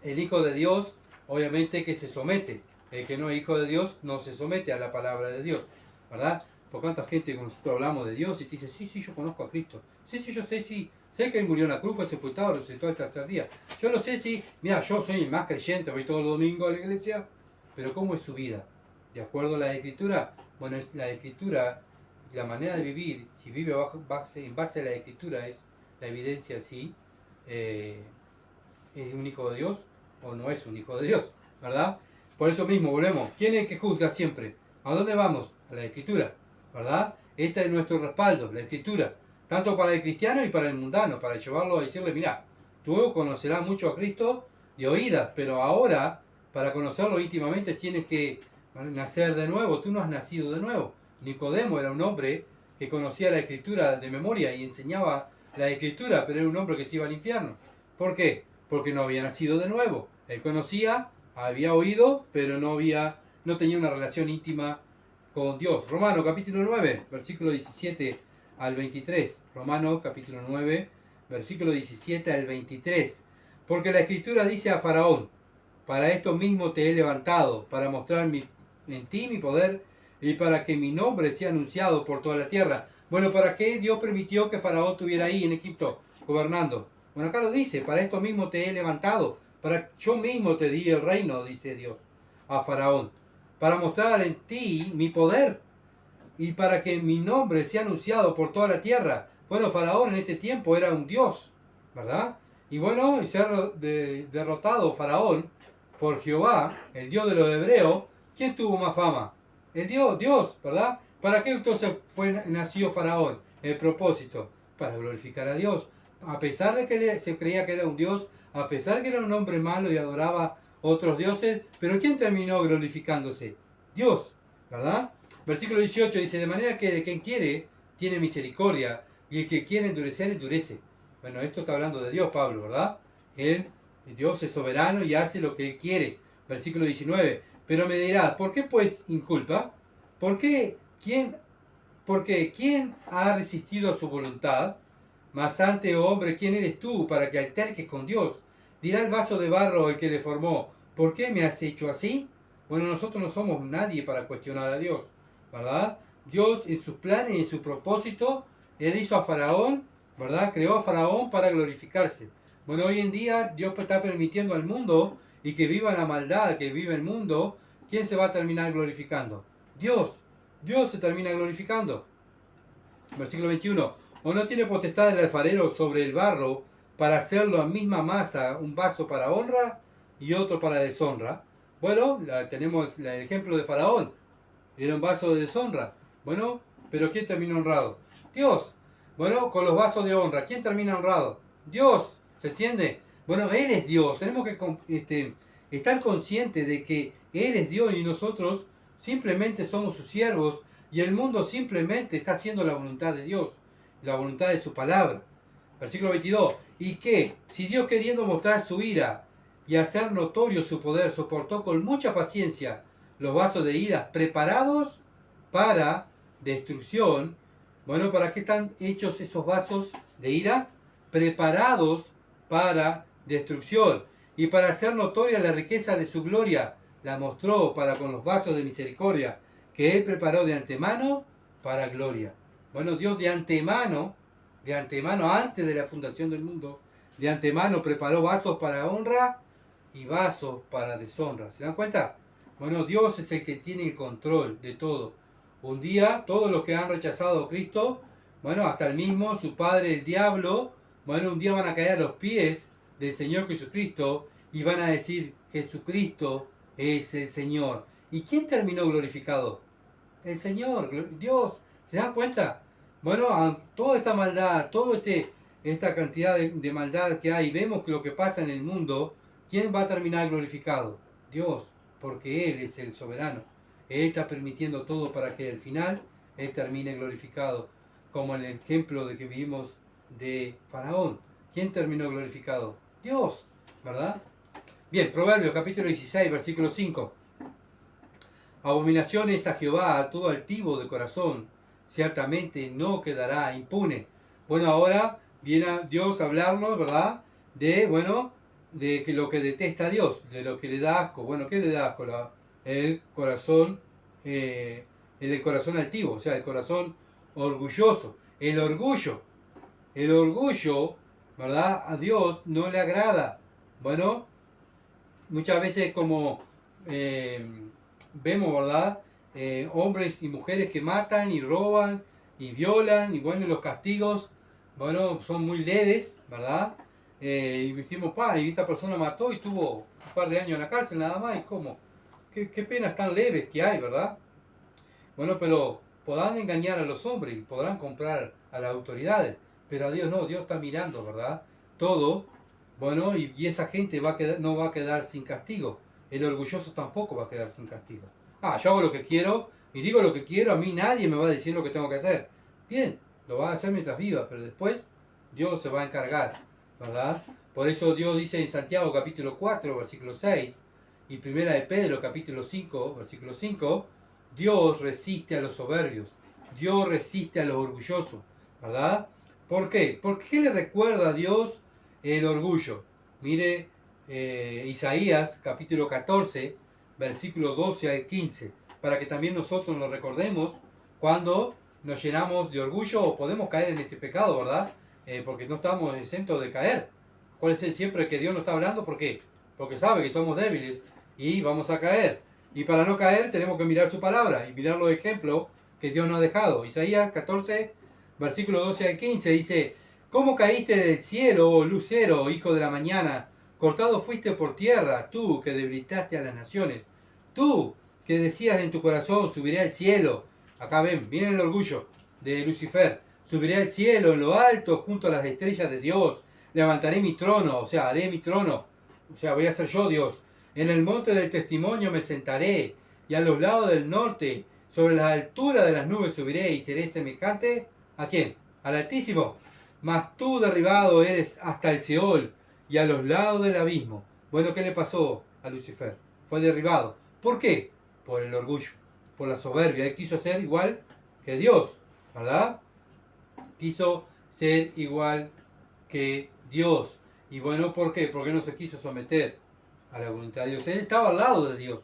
el Hijo de Dios, obviamente que se somete. El que no es Hijo de Dios no se somete a la palabra de Dios, ¿verdad? Por cuánta gente cuando nosotros hablamos de Dios y te dice, sí, yo conozco a Cristo. Sí, yo sé, sé que Él murió en la cruz, fue sepultado, resucitó al tercer día. Yo lo sé, sí. Mira, yo soy el más creyente, voy todos los domingos a la iglesia. Pero ¿cómo es su vida? ¿De acuerdo a la Escritura? Bueno, la Escritura, la manera de vivir, si vive en base a la Escritura, es la evidencia si es un hijo de Dios o no es un hijo de Dios, ¿verdad? Por eso mismo, volvemos. ¿Quién es el que juzga siempre? ¿A dónde vamos? A la Escritura, ¿verdad? Este es nuestro respaldo, la Escritura. Tanto para el cristiano y para el mundano, para llevarlo a decirle, mira, tú conocerás mucho a Cristo de oídas, pero ahora, para conocerlo íntimamente, tienes que nacer de nuevo. Tú no has nacido de nuevo. Nicodemo era un hombre que conocía la escritura de memoria y enseñaba la escritura, pero era un hombre que se iba al infierno. ¿Por qué? Porque no había nacido de nuevo. Él conocía, había oído, pero no tenía una relación íntima con Dios. Romanos capítulo 9, versículo 17 al 23. Romanos capítulo 9, versículo 17 al 23. Porque la escritura dice a Faraón: para esto mismo te he levantado, para mostrar en ti mi poder y para que mi nombre sea anunciado por toda la tierra. Bueno, ¿para qué Dios permitió que Faraón estuviera ahí en Egipto gobernando? Bueno, acá lo dice: para esto mismo te he levantado, yo mismo te di el reino, dice Dios a Faraón, para mostrar en ti mi poder y para que mi nombre sea anunciado por toda la tierra. Bueno, Faraón en este tiempo era un dios, ¿verdad? Y bueno, y ser derrotado Faraón por Jehová, el Dios de los hebreos, ¿quién tuvo más fama? El Dios, ¿verdad? ¿Para qué entonces nació Faraón? El propósito, para glorificar a Dios. A pesar de que se creía que era un Dios, a pesar de que era un hombre malo y adoraba otros dioses, pero ¿quién terminó glorificándose? Dios, ¿verdad? Versículo 18 dice: de manera que de quien quiere, tiene misericordia, y el que quiere endurecer, endurece. Bueno, esto está hablando de Dios, Pablo, ¿verdad? Dios es soberano y hace lo que Él quiere. Versículo 19. Pero me dirás: ¿por qué pues inculpa? ¿Por qué? Porque ¿quién ha resistido a su voluntad? Mas ante, oh hombre, ¿quién eres tú para que alterques con Dios? Dirá el vaso de barro el que le formó: ¿por qué me has hecho así? Bueno, nosotros no somos nadie para cuestionar a Dios, ¿verdad? Dios en sus planes y en su propósito, Él hizo a Faraón, ¿verdad? Creó a Faraón para glorificarse. Bueno, hoy en día Dios está permitiendo al mundo y que viva la maldad, que vive el mundo. ¿Quién se va a terminar glorificando? Dios. Dios se termina glorificando. Versículo 21. ¿O no tiene potestad el alfarero sobre el barro para hacerlo a misma masa, un vaso para honra y otro para deshonra? Bueno, tenemos el ejemplo de Faraón. Era un vaso de deshonra. Bueno, pero ¿quién termina honrado? Dios. Bueno, con los vasos de honra, ¿quién termina honrado? Dios. ¿Se entiende? Bueno, Él es Dios. Tenemos que estar conscientes de que Él es Dios y nosotros simplemente somos sus siervos, y el mundo simplemente está haciendo la voluntad de Dios, la voluntad de su palabra. Versículo 22. ¿Y qué? Si Dios, queriendo mostrar su ira y hacer notorio su poder, soportó con mucha paciencia los vasos de ira preparados para destrucción. Bueno, ¿para qué están hechos esos vasos de ira? Preparados para destrucción. Y para hacer notoria la riqueza de su gloria, la mostró para con los vasos de misericordia, que Él preparó de antemano para gloria. Bueno, Dios de antemano, antes de la fundación del mundo, de antemano preparó vasos para honra y vasos para deshonra. ¿Se dan cuenta? Bueno, Dios es el que tiene el control de todo. Un día, todos los que han rechazado a Cristo, bueno, hasta el mismo, su padre, el diablo, bueno, un día van a caer a los pies del Señor Jesucristo y van a decir: Jesucristo es el Señor. ¿Y quién terminó glorificado? El Señor, Dios. ¿Se dan cuenta? Bueno, toda esta maldad, esta cantidad de maldad que hay, vemos que lo que pasa en el mundo, ¿quién va a terminar glorificado? Dios, porque Él es el soberano. Él está permitiendo todo para que al final Él termine glorificado, como en el ejemplo de que vimos de Faraón. ¿Quién terminó glorificado? Dios, ¿verdad? Bien, Proverbios capítulo 16, versículo 5. Abominación es a Jehová a todo altivo de corazón, ciertamente no quedará impune. Bueno, ahora viene Dios a hablarnos, ¿verdad? De que lo que detesta a Dios, de lo que le da asco. Bueno, ¿qué le da asco? El corazón altivo, o sea, el corazón orgulloso. El orgullo, ¿verdad? A Dios no le agrada. Bueno, muchas veces como vemos, ¿verdad? Hombres y mujeres que matan y roban y violan, y bueno, los castigos, bueno, son muy leves, ¿verdad? Y decimos: y esta persona mató y tuvo un par de años en la cárcel nada más. ¿Y cómo? ¿Qué penas tan leves que hay, ¿verdad? Bueno, pero podrán engañar a los hombres y podrán comprar a las autoridades, pero a Dios no. Dios está mirando, ¿verdad? Todo. Bueno, y esa gente no va a quedar sin castigo. El orgulloso tampoco va a quedar sin castigo. Yo hago lo que quiero y digo lo que quiero, a mí nadie me va a decir lo que tengo que hacer. bien, lo vas a hacer mientras vivas, pero después Dios se va a encargar, ¿verdad? Por eso Dios dice en Santiago capítulo 4, versículo 6, y primera de Pedro capítulo 5, versículo 5, Dios resiste a los soberbios, Dios resiste a los orgullosos, ¿verdad? ¿Por qué? ¿Por qué le recuerda a Dios el orgullo? Mire Isaías capítulo 14, versículo 12 al 15, para que también nosotros nos recordemos cuando nos llenamos de orgullo o podemos caer en este pecado, ¿verdad? Porque no estamos exentos de caer. ¿Cuál es el siempre que Dios nos está hablando? ¿Por qué? Porque sabe que somos débiles y vamos a caer. Y para no caer tenemos que mirar su palabra y mirar los ejemplos que Dios nos ha dejado. Isaías 14, versículo 12 al 15 dice: ¿Cómo caíste del cielo, oh lucero, hijo de la mañana? Cortado fuiste por tierra, tú que debilitaste a las naciones. Tú que decías en tu corazón: subiré al cielo. Acá ven, viene el orgullo de Lucifer. Subiré al cielo en lo alto junto a las estrellas de Dios. Levantaré mi trono, o sea, haré mi trono. O sea, voy a ser yo Dios. En el monte del testimonio me sentaré, y a los lados del norte, sobre las alturas de las nubes subiré, y seré semejante ¿a quién? Al Altísimo. Mas tú derribado eres hasta el Seol, y a los lados del abismo. Bueno, ¿qué le pasó a Lucifer? Fue derribado. ¿Por qué? Por el orgullo, por la soberbia. Él quiso ser igual que Dios, ¿verdad? Quiso ser igual que Dios. Y bueno, ¿por qué? Porque no se quiso someter a la voluntad de Dios. Él estaba al lado de Dios.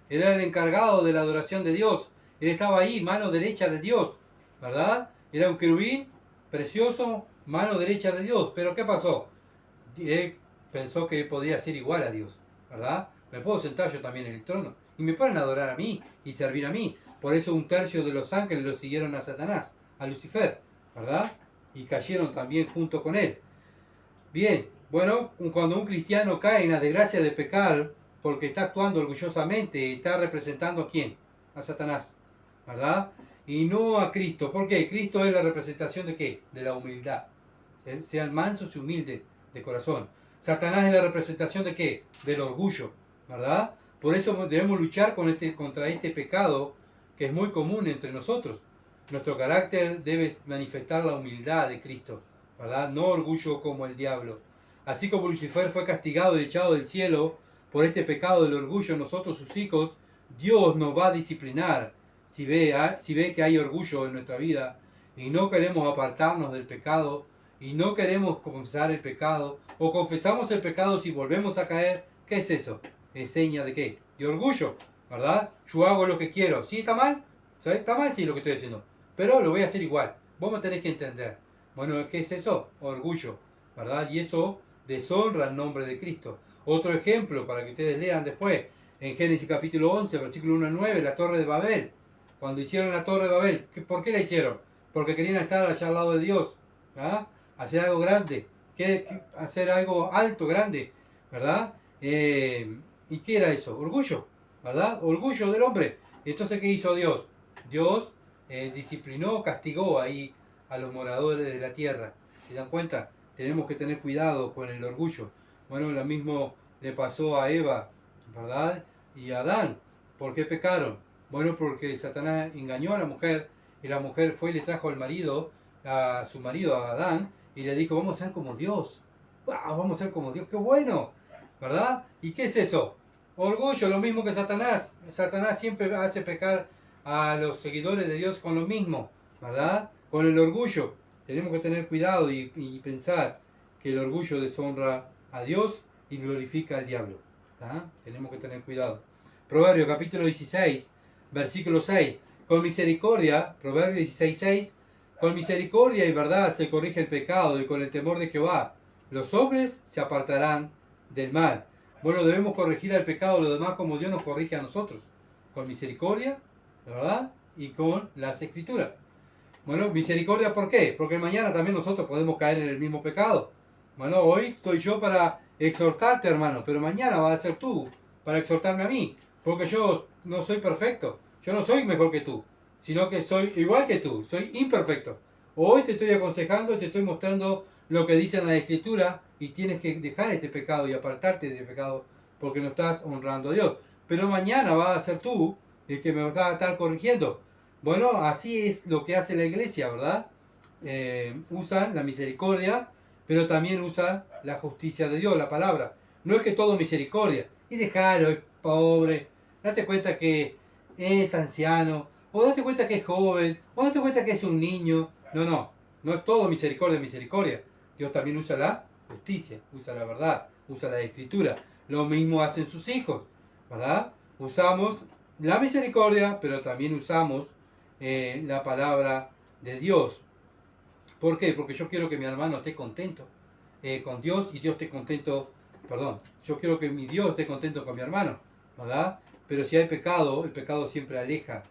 Él era el encargado de la adoración de Dios. Él estaba ahí, mano derecha de Dios, ¿verdad? Era un querubín precioso, mano derecha de Dios. Pero ¿qué pasó? Él pensó que podía ser igual a Dios, ¿verdad? Me puedo sentar yo también en el trono y me pueden adorar a mí y servir a mí. Por eso un tercio de los ángeles lo siguieron a Satanás, a Lucifer, ¿verdad? Y cayeron también junto con él. Bien, bueno, cuando un cristiano cae en la desgracia de pecar porque está actuando orgullosamente, está representando ¿a quién? A Satanás, ¿verdad? Y no a Cristo. ¿Por qué? Cristo es la representación de ¿qué? De la humildad. Sean mansos y humildes de corazón. Satanás es la representación de ¿qué? Del orgullo, ¿verdad? Por eso debemos luchar contra este pecado que es muy común entre nosotros. Nuestro carácter debe manifestar la humildad de Cristo, ¿verdad? No orgullo como el diablo. Así como Lucifer fue castigado y echado del cielo por este pecado del orgullo, nosotros sus hijos, Dios nos va a disciplinar si ve que hay orgullo en nuestra vida y no queremos apartarnos del pecado y no queremos confesar el pecado, o confesamos el pecado si volvemos a caer. ¿Qué es eso? ¿Es seña de qué? De orgullo, ¿verdad? Yo hago lo que quiero. ¿Sí está mal? ¿Sabes? Está mal sí lo que estoy haciendo, pero lo voy a hacer igual. Vos me tenés que entender. Bueno, ¿qué es eso? Orgullo, ¿verdad? Y eso deshonra el nombre de Cristo. Otro ejemplo, para que ustedes lean después, en Génesis capítulo 11, versículo 1 al 9, la torre de Babel. Cuando hicieron la torre de Babel, ¿por qué la hicieron? Porque querían estar allá al lado de Dios, ¿ah? Hacer algo grande, hacer algo alto, grande, ¿verdad? ¿Y qué era eso? Orgullo, ¿verdad? Orgullo del hombre. Entonces, ¿qué hizo Dios? Dios disciplinó, castigó ahí a los moradores de la tierra. ¿Se dan cuenta? Tenemos que tener cuidado con el orgullo. Bueno, lo mismo le pasó a Eva, ¿verdad? Y a Adán. ¿Por qué pecaron? Bueno, porque Satanás engañó a la mujer y la mujer fue y le trajo a su marido, a Adán, y le dijo: vamos a ser como Dios. ¡Wow! Vamos a ser como Dios, qué bueno, ¿verdad? ¿Y qué es eso? Orgullo, lo mismo que Satanás. Satanás siempre hace pecar a los seguidores de Dios con lo mismo, ¿verdad? Con el orgullo. Tenemos que tener cuidado y pensar que el orgullo deshonra a Dios y glorifica al diablo, ¿tá? Tenemos que tener cuidado. Proverbios capítulo 16, versículo 6. Con misericordia, Proverbios 16, 6. Con misericordia y verdad se corrige el pecado, y con el temor de Jehová los hombres se apartarán del mal. Bueno, debemos corregir al pecado, lo demás como Dios nos corrige a nosotros. Con misericordia, ¿verdad? Y con las escrituras. Bueno, misericordia, ¿por qué? Porque mañana también nosotros podemos caer en el mismo pecado. Bueno, hoy estoy yo para exhortarte, hermano, pero mañana vas a ser tú para exhortarme a mí. Porque yo no soy perfecto. Yo no soy mejor que tú, sino que soy igual que tú. Soy imperfecto. Hoy te estoy aconsejando, te estoy mostrando lo que dice en la Escritura, y tienes que dejar este pecado y apartarte de este pecado porque no estás honrando a Dios. Pero mañana vas a ser tú el que me va a estar corrigiendo. Bueno, así es lo que hace la iglesia, ¿verdad? Usan la misericordia, pero también usa la justicia de Dios, la palabra. No es que todo misericordia. Y déjalo, es pobre. Date cuenta que es anciano. O date cuenta que es joven. O date cuenta que es un niño. No, no. No es todo misericordia, misericordia. Dios también usa la justicia, usa la verdad, usa la escritura. Lo mismo hacen sus hijos, ¿verdad? Usamos la misericordia, pero también usamos la palabra de Dios. ¿Por qué? Porque yo quiero que mi hermano esté contento con Dios y Dios esté contento, perdón, yo quiero que mi Dios esté contento con mi hermano, ¿verdad? Pero si hay pecado, el pecado siempre aleja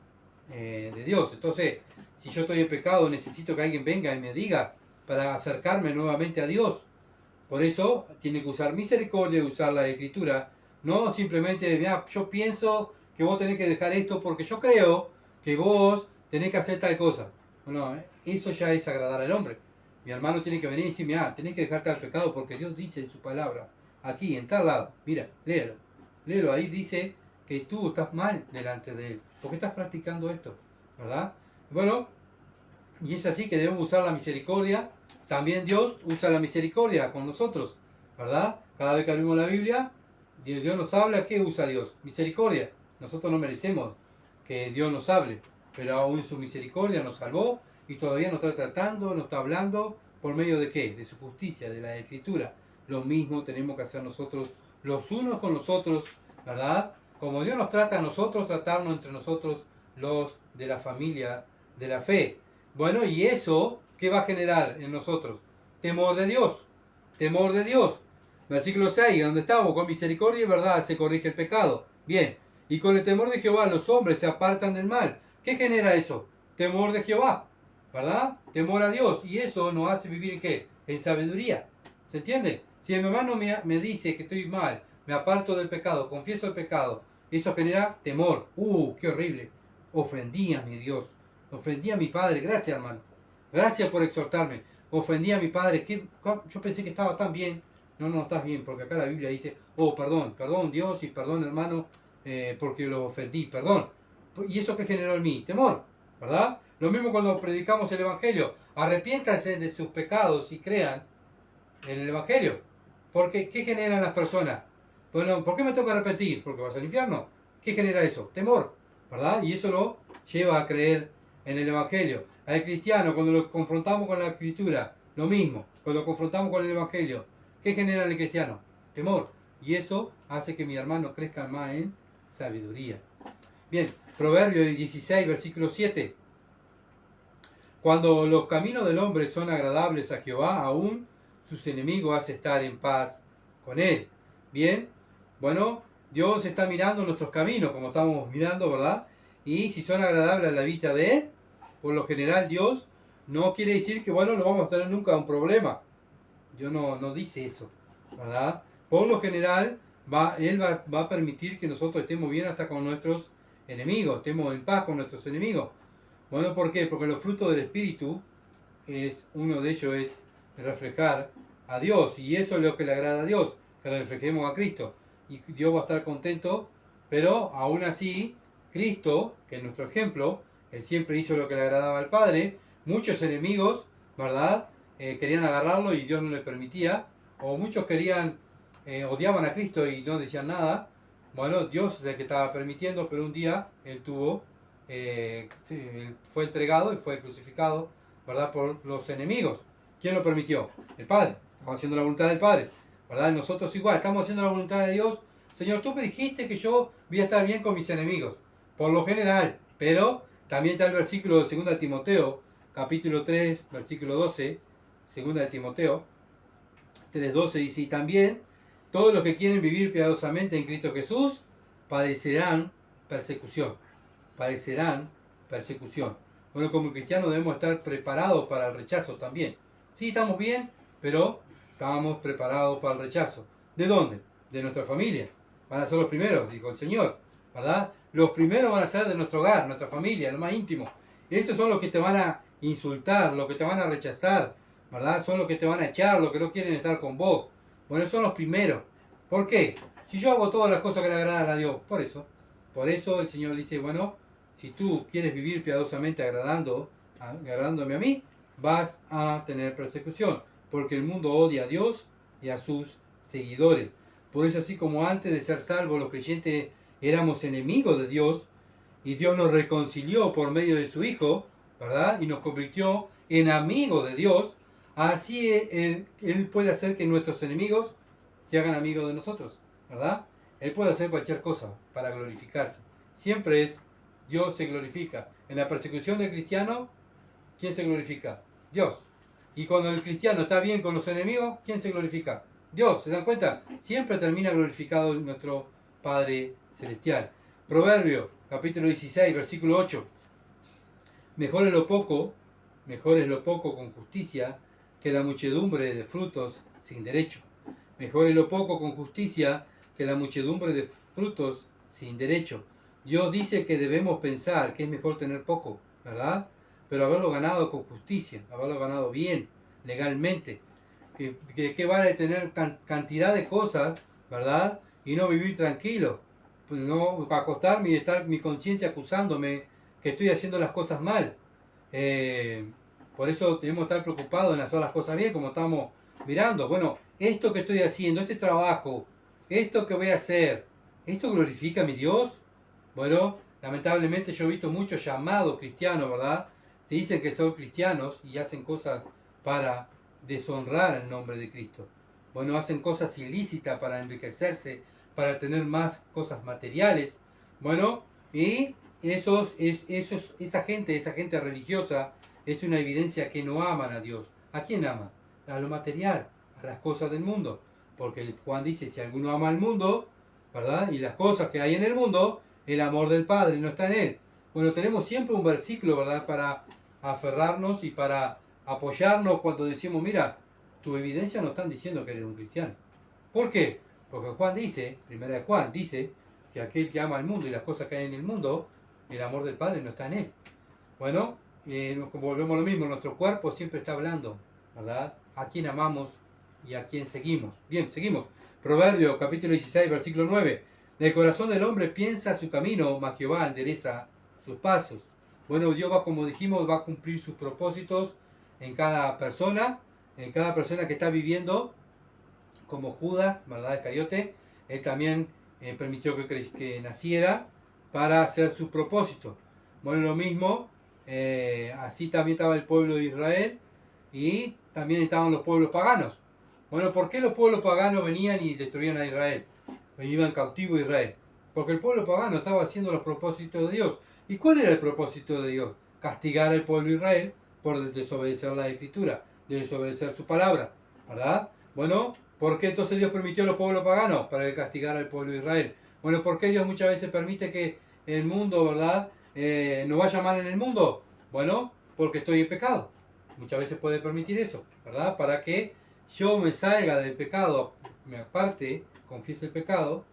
de Dios. Entonces, si yo estoy en pecado, necesito que alguien venga y me diga para acercarme nuevamente a Dios. Por eso tiene que usar misericordia y usar la escritura. No simplemente, mira, yo pienso que vos tenés que dejar esto porque yo creo que vos tenés que hacer tal cosa. Bueno, eso ya es agradar al hombre. Mi hermano tiene que venir y decir, mira, tenés que dejar tal pecado porque Dios dice en su palabra, aquí, en tal lado, mira, léelo. Léelo, ahí dice que tú estás mal delante de Él. ¿Por qué estás practicando esto? ¿Verdad? Bueno, y es así que debemos usar la misericordia. También Dios usa la misericordia con nosotros, ¿verdad? Cada vez que abrimos la Biblia, Dios nos habla. ¿Qué usa Dios? Misericordia. Nosotros no merecemos que Dios nos hable, pero aún su misericordia nos salvó y todavía nos está tratando, nos está hablando. ¿Por medio de qué? De su justicia, de la Escritura. Lo mismo tenemos que hacer nosotros, los unos con los otros, ¿verdad? Como Dios nos trata a nosotros, tratarnos entre nosotros los de la familia de la fe. Bueno, y eso, ¿qué va a generar en nosotros? Temor de Dios. Temor de Dios. Versículo 6, donde estamos, con misericordia y verdad se corrige el pecado. Bien, y con el temor de Jehová los hombres se apartan del mal. ¿Qué genera eso? Temor de Jehová, ¿verdad? Temor a Dios. Y eso nos hace vivir en qué? En sabiduría. ¿Se entiende? Si mi hermano me dice que estoy mal, me aparto del pecado, confieso el pecado, eso genera temor. ¡Qué horrible! Ofendí a mi Dios. Ofendí a mi padre. Gracias, hermano. Gracias por exhortarme. Ofendí a mi padre. Yo pensé que estaba tan bien. No, no estás bien, porque acá la Biblia dice, perdón, perdón Dios y perdón hermano, porque lo ofendí, perdón. ¿Y eso qué generó en mí? Temor, ¿verdad? Lo mismo cuando predicamos el Evangelio. Arrepiéntanse de sus pecados y crean en el Evangelio. Porque, ¿qué generan las personas? Bueno, ¿por qué me toca arrepentir? Porque vas al infierno. ¿Qué genera eso? Temor, ¿verdad? Y eso lo lleva a creer en el Evangelio. Al cristiano, cuando lo confrontamos con la Escritura, lo mismo. Cuando lo confrontamos con el Evangelio, ¿qué genera en el cristiano? Temor. Y eso hace que mi hermano crezca más en sabiduría. Bien, Proverbios 16, versículo 7. Cuando los caminos del hombre son agradables a Jehová, aún sus enemigos hace estar en paz con él. Bien, bueno, Dios está mirando nuestros caminos, como estamos mirando, ¿verdad? Y si son agradables a la vista de Él, por lo general Dios no quiere decir que, bueno, no vamos a tener nunca un problema. Dios no dice eso, ¿verdad? Por lo general, Él va a permitir que nosotros estemos bien hasta con nuestros enemigos, estemos en paz con nuestros enemigos. Bueno, ¿por qué? Porque los frutos del Espíritu, uno de ellos es reflejar a Dios, y eso es lo que le agrada a Dios, que le reflejemos a Cristo. Y Dios va a estar contento, pero aún así, Cristo, que es nuestro ejemplo, Él siempre hizo lo que le agradaba al Padre. Muchos enemigos, ¿verdad? Querían agarrarlo y Dios no le permitía, o muchos odiaban a Cristo y no decían nada. Bueno, Dios es el que estaba permitiendo, pero un día Él fue entregado y fue crucificado, ¿verdad? Por los enemigos. ¿Quién lo permitió? El Padre. Estamos haciendo la voluntad del Padre, ¿verdad? Nosotros igual, estamos haciendo la voluntad de Dios. Señor, tú me dijiste que yo voy a estar bien con mis enemigos, por lo general, pero también está el versículo de 2 Timoteo, capítulo 3, versículo 12, 2 Timoteo 3:12 dice, y también todos los que quieren vivir piadosamente en Cristo Jesús padecerán persecución. Padecerán persecución. Bueno, como cristianos debemos estar preparados para el rechazo también. Sí, estamos bien, pero estamos preparados para el rechazo. ¿De dónde? De nuestra familia. Van a ser los primeros, dijo el Señor, ¿verdad? Los primeros van a ser de nuestro hogar, nuestra familia, lo más íntimo. Esos son los que te van a insultar, los que te van a rechazar, ¿verdad? Son los que te van a echar, los que no quieren estar con vos. Bueno, son los primeros. ¿Por qué? Si yo hago todas las cosas que le agradan a Dios, por eso el Señor dice, bueno, si tú quieres vivir piadosamente agradándome a mí, vas a tener persecución, porque el mundo odia a Dios y a sus seguidores. Por eso, así como antes de ser salvos los creyentes éramos enemigos de Dios, y Dios nos reconcilió por medio de su Hijo, ¿verdad? Y nos convirtió en amigos de Dios, así Él puede hacer que nuestros enemigos se hagan amigos de nosotros, ¿verdad? Él puede hacer cualquier cosa para glorificarse. Siempre es Dios se glorifica. En la persecución del cristiano, ¿quién se glorifica? Dios. Y cuando el cristiano está bien con los enemigos, ¿quién se glorifica? Dios. ¿Se dan cuenta? Siempre termina glorificado nuestro Padre Celestial. Proverbio, capítulo 16, versículo 8. Mejor es lo poco con justicia que la muchedumbre de frutos sin derecho. Mejor es lo poco con justicia que la muchedumbre de frutos sin derecho. Dios dice que debemos pensar que es mejor tener poco, ¿verdad? Pero haberlo ganado con justicia, haberlo ganado bien, legalmente. Que vale tener cantidad de cosas, ¿verdad? Y no vivir tranquilo. Pues no acostarme y estar mi conciencia acusándome que estoy haciendo las cosas mal. Por eso debemos estar preocupados en hacer las cosas bien, como estamos mirando. Bueno, esto que estoy haciendo, este trabajo, esto que voy a hacer, ¿esto glorifica a mi Dios? Bueno, lamentablemente yo he visto muchos llamados cristianos, ¿verdad? Te dicen que son cristianos y hacen cosas para deshonrar el nombre de Cristo. Bueno, hacen cosas ilícitas para enriquecerse, para tener más cosas materiales. Bueno, y esa gente religiosa es una evidencia que no aman a Dios. ¿A quién ama? A lo material, a las cosas del mundo. Porque Juan dice, si alguno ama al mundo, ¿verdad? Y las cosas que hay en el mundo, el amor del Padre no está en él. Bueno, tenemos siempre un versículo, ¿verdad? Para aferrarnos y para apoyarnos cuando decimos, mira, tu evidencia no están diciendo que eres un cristiano. ¿Por qué? Porque Juan dice, primera de Juan, dice que aquel que ama al mundo y las cosas que hay en el mundo, el amor del Padre no está en él. Bueno, volvemos a lo mismo, nuestro cuerpo siempre está hablando, ¿verdad? A quién amamos y a quién seguimos. Bien, seguimos. Proverbio capítulo 16, versículo 9. Del corazón del hombre piensa su camino, mas Jehová endereza sus pasos. Bueno, Dios va, como dijimos, va a cumplir sus propósitos en cada persona que está viviendo, como Judas, ¿verdad? Iscariote. Él también permitió que naciera para hacer sus propósitos. Bueno, lo mismo, así también estaba el pueblo de Israel y también estaban los pueblos paganos. Bueno, ¿por qué los pueblos paganos venían y destruían a Israel? Iban cautivo a Israel. Porque el pueblo pagano estaba haciendo los propósitos de Dios. ¿Y cuál era el propósito de Dios? Castigar al pueblo de Israel por desobedecer la Escritura, desobedecer su palabra, ¿verdad? Bueno, ¿por qué entonces Dios permitió a los pueblos paganos? Para castigar al pueblo de Israel. Bueno, ¿por qué Dios muchas veces permite que el mundo, ¿verdad? No vaya mal en el mundo. Bueno, porque estoy en pecado. Muchas veces puede permitir eso, ¿verdad? Para que yo me salga del pecado, me aparte, confiese el pecado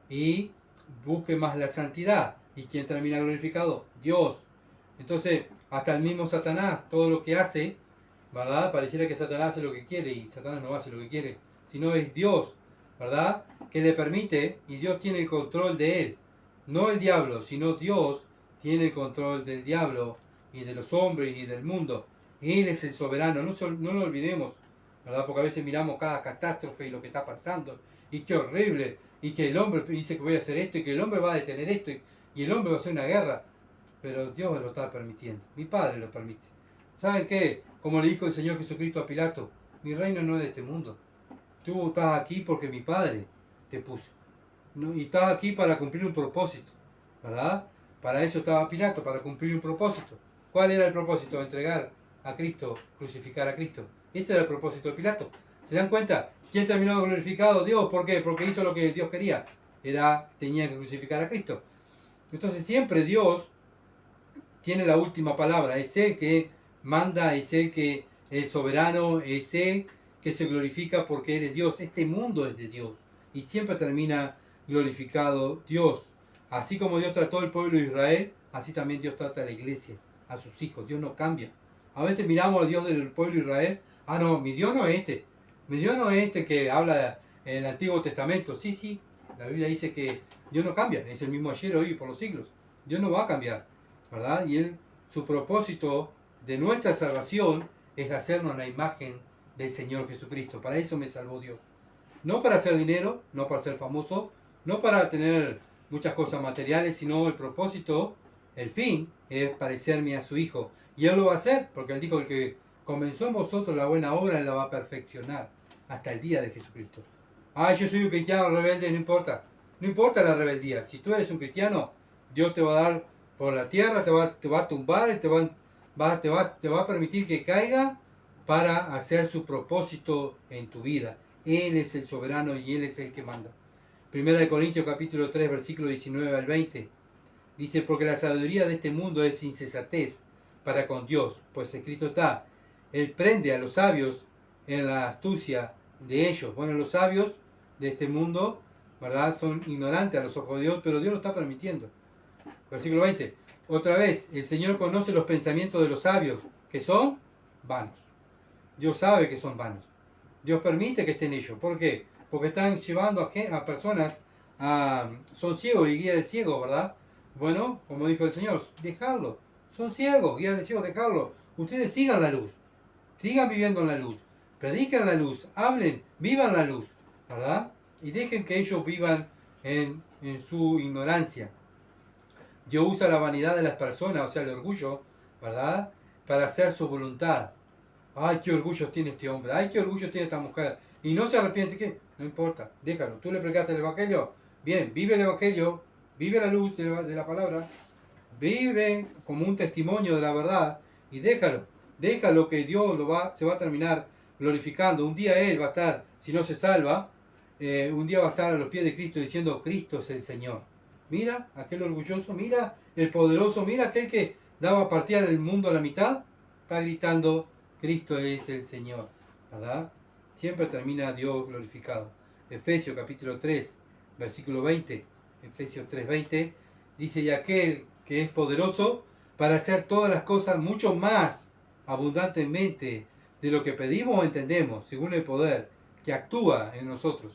y busque más la santidad. ¿Y quién termina glorificado? Dios. Entonces, hasta el mismo Satanás, todo lo que hace, ¿verdad? Pareciera que Satanás hace lo que quiere y Satanás no hace lo que quiere, sino es Dios, ¿verdad? Que le permite y Dios tiene el control de él. No el diablo, sino Dios tiene el control del diablo y de los hombres y del mundo. Él es el soberano, no lo olvidemos, ¿verdad? Porque a veces miramos cada catástrofe y lo que está pasando, y qué horrible, y que el hombre dice que voy a hacer esto, y que el hombre va a detener esto, y el hombre va a hacer una guerra, pero Dios lo está permitiendo, mi Padre lo permite. ¿Saben qué? Como le dijo el Señor Jesucristo a Pilato, mi reino no es de este mundo. Tú estás aquí porque mi Padre te puso. ¿No? Y estás aquí para cumplir un propósito, ¿verdad? Para eso estaba Pilato, para cumplir un propósito. ¿Cuál era el propósito? Entregar a Cristo, crucificar a Cristo. Ese era el propósito de Pilato. ¿Se dan cuenta? ¿Quién terminó glorificado? Dios. ¿Por qué? Porque hizo lo que Dios quería. Tenía que crucificar a Cristo. Entonces siempre Dios tiene la última palabra. Es Él que manda, es Él que es soberano, es Él que se glorifica porque Él es Dios. Este mundo es de Dios. Y siempre termina glorificado Dios. Así como Dios trató al pueblo de Israel, así también Dios trata a la iglesia, a sus hijos. Dios no cambia. A veces miramos al Dios del pueblo de Israel. Ah, no, mi Dios no es este. Mi Dios no es este que habla en el Antiguo Testamento. Sí, sí, la Biblia dice que Dios no cambia. Es el mismo ayer, hoy y por los siglos. Dios no va a cambiar. ¿verdad? Y su propósito de nuestra salvación es hacernos la imagen del Señor Jesucristo. Para eso me salvó Dios. No para hacer dinero, no para ser famoso, no para tener muchas cosas materiales, sino el propósito, el fin, es parecerme a su Hijo. Y Él lo va a hacer, porque Él dijo, el que comenzó en vosotros la buena obra, Él la va a perfeccionar hasta el día de Jesucristo. Ah, yo soy un cristiano rebelde, no importa. No importa la rebeldía. Si tú eres un cristiano, Dios te va a dar por la tierra, te va a tumbar, te va a permitir que caiga para hacer su propósito en tu vida. Él es el soberano y Él es el que manda. Primera de Corintios capítulo 3, versículo 19 al 20. Dice, porque la sabiduría de este mundo es insensatez para con Dios, pues escrito está, Él prende a los sabios en la astucia de ellos. Bueno, los sabios de este mundo, ¿verdad?, son ignorantes a los ojos de Dios, pero Dios lo está permitiendo. Versículo 20. Otra vez, el Señor conoce los pensamientos de los sabios, que son vanos. Dios sabe que son vanos. Dios permite que estén ellos. ¿Por qué? Porque están llevando a personas son ciegos y guías de ciegos, ¿verdad? Bueno, como dijo el Señor, dejadlo. Son ciegos, guías de ciegos, dejadlo. Ustedes sigan la luz. Sigan viviendo en la luz. Prediquen la luz. Hablen, vivan la luz, ¿verdad? Y dejen que ellos vivan en su ignorancia. Dios usa la vanidad de las personas, o sea, el orgullo, ¿verdad?, para hacer su voluntad. Ay, qué orgullo tiene este hombre, ay, qué orgullo tiene esta mujer. Y no se arrepiente, ¿qué? No importa, déjalo. Tú le predicaste el Evangelio, bien, vive el Evangelio, vive la luz de la palabra, vive como un testimonio de la verdad y déjalo que Dios se va a terminar glorificando. Un día Él va a estar, si no se salva, un día va a estar a los pies de Cristo diciendo, Cristo es el Señor. Mira aquel orgulloso, mira el poderoso, mira aquel que daba a partir el mundo a la mitad, está gritando, Cristo es el Señor, ¿verdad? Siempre termina Dios glorificado. Efesios capítulo 3, versículo 20, Efesios 3, 20, dice, y aquel que es poderoso para hacer todas las cosas mucho más abundantemente de lo que pedimos o entendemos, según el poder que actúa en nosotros.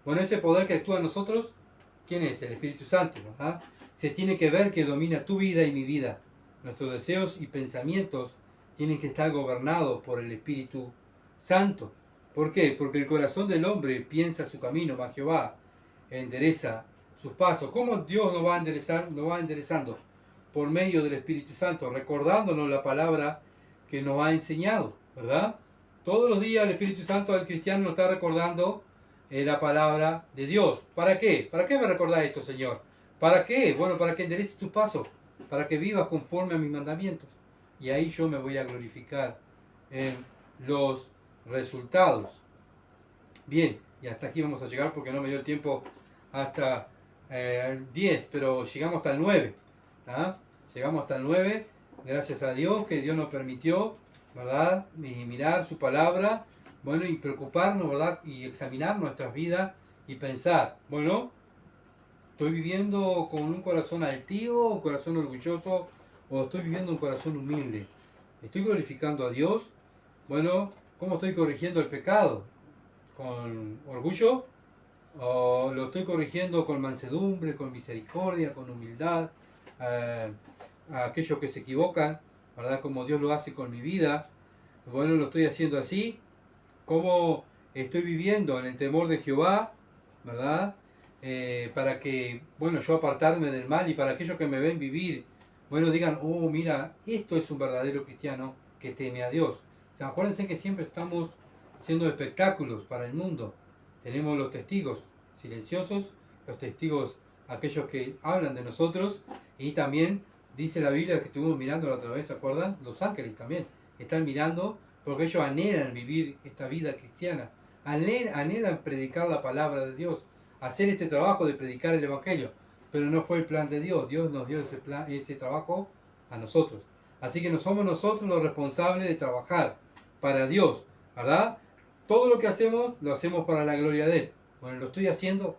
Bueno, ese poder que actúa en nosotros, ¿quién es? El Espíritu Santo, ¿verdad? Se tiene que ver que domina tu vida y mi vida. Nuestros deseos y pensamientos tienen que estar gobernados por el Espíritu Santo. ¿Por qué? Porque el corazón del hombre piensa su camino, mas Jehová endereza sus pasos. ¿Cómo Dios nos va a enderezar? Nos va enderezando por medio del Espíritu Santo, recordándonos la palabra que nos ha enseñado, ¿verdad? Todos los días el Espíritu Santo al cristiano nos está recordando la palabra de Dios. ¿Para qué? ¿Para qué me recordás esto, Señor? ¿Para qué? Bueno, para que endereces tus pasos, para que vivas conforme a mis mandamientos. Y ahí yo me voy a glorificar en los resultados. Bien, y hasta aquí vamos a llegar porque no me dio el tiempo hasta el 10, pero llegamos hasta el 9. ¿Ah? Llegamos hasta el 9, gracias a Dios que Dios nos permitió, ¿verdad?, y mirar su palabra, bueno, y preocuparnos, ¿verdad?, y examinar nuestras vidas y pensar, bueno, ¿estoy viviendo con un corazón altivo, un corazón orgulloso, o estoy viviendo un corazón humilde? ¿Estoy glorificando a Dios? Bueno, ¿cómo estoy corrigiendo el pecado? ¿Con orgullo? ¿O lo estoy corrigiendo con mansedumbre, con misericordia, con humildad? A aquellos que se equivocan, ¿verdad?, como Dios lo hace con mi vida. Bueno, lo estoy haciendo así. ¿Cómo estoy viviendo en el temor de Jehová, ¿verdad? Para que, bueno, yo apartarme del mal y para aquellos que me ven vivir, bueno, digan, oh, mira, esto es un verdadero cristiano que teme a Dios. O sea, acuérdense que siempre estamos haciendo espectáculos para el mundo. Tenemos los testigos silenciosos, los testigos, aquellos que hablan de nosotros, y también dice la Biblia que estuvimos mirando la otra vez, ¿se acuerdan? Los ángeles también están mirando porque ellos anhelan vivir esta vida cristiana, anhelan predicar la palabra de Dios, hacer este trabajo de predicar el Evangelio, pero no fue el plan de Dios. Dios nos dio ese trabajo a nosotros. Así que no somos nosotros los responsables de trabajar para Dios, ¿verdad? Todo lo que hacemos, lo hacemos para la gloria de Él. Bueno, lo estoy haciendo.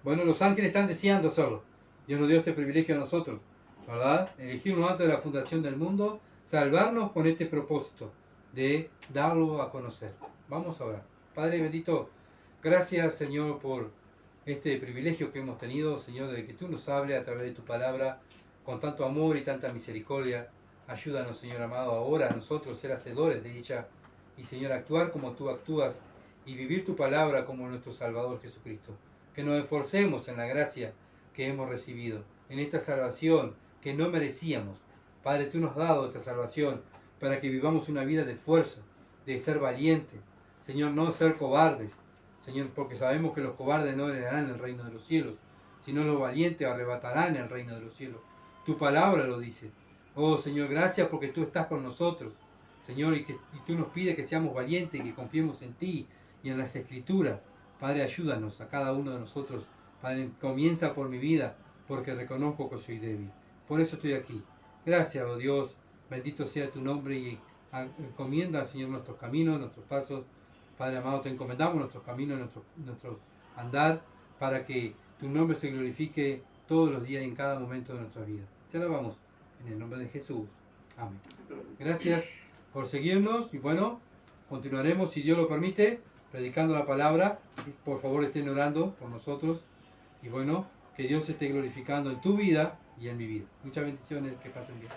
Bueno, los ángeles están deseando hacerlo. Dios nos dio este privilegio a nosotros, ¿verdad? Elegirnos antes de la fundación del mundo, salvarnos con este propósito de darlo a conocer. Vamos a ver. Padre bendito, gracias, Señor, por este privilegio que hemos tenido, Señor, de que tú nos hables a través de tu palabra. con tanto amor y tanta misericordia. Ayúdanos, Señor amado, ahora a nosotros ser hacedores de dicha y, Señor, actuar como tú actúas y vivir tu palabra como nuestro Salvador Jesucristo. Que nos esforcemos en la gracia que hemos recibido, en esta salvación que no merecíamos. Padre, tú nos has dado esta salvación para que vivamos una vida de esfuerzo, de ser valientes, Señor, no ser cobardes, Señor, porque sabemos que los cobardes no heredarán el reino de los cielos, sino los valientes arrebatarán el reino de los cielos. Tu palabra lo dice. Oh Señor, gracias porque tú estás con nosotros, Señor, y tú nos pides que seamos valientes y que confiemos en ti y en las Escrituras. Padre, ayúdanos a cada uno de nosotros. Padre, comienza por mi vida, porque reconozco que soy débil. Por eso estoy aquí. Gracias, oh Dios, bendito sea tu nombre y encomienda, Señor, nuestros caminos, nuestros pasos. Padre amado, te encomendamos nuestros caminos, nuestro andar, para que tu nombre se glorifique todos los días y en cada momento de nuestra vida. Te alabamos en el nombre de Jesús. Amén. Gracias por seguirnos y bueno, continuaremos, si Dios lo permite, predicando la palabra. Por favor, estén orando por nosotros y bueno, que Dios esté glorificando en tu vida y en mi vida. Muchas bendiciones, que pasen bien.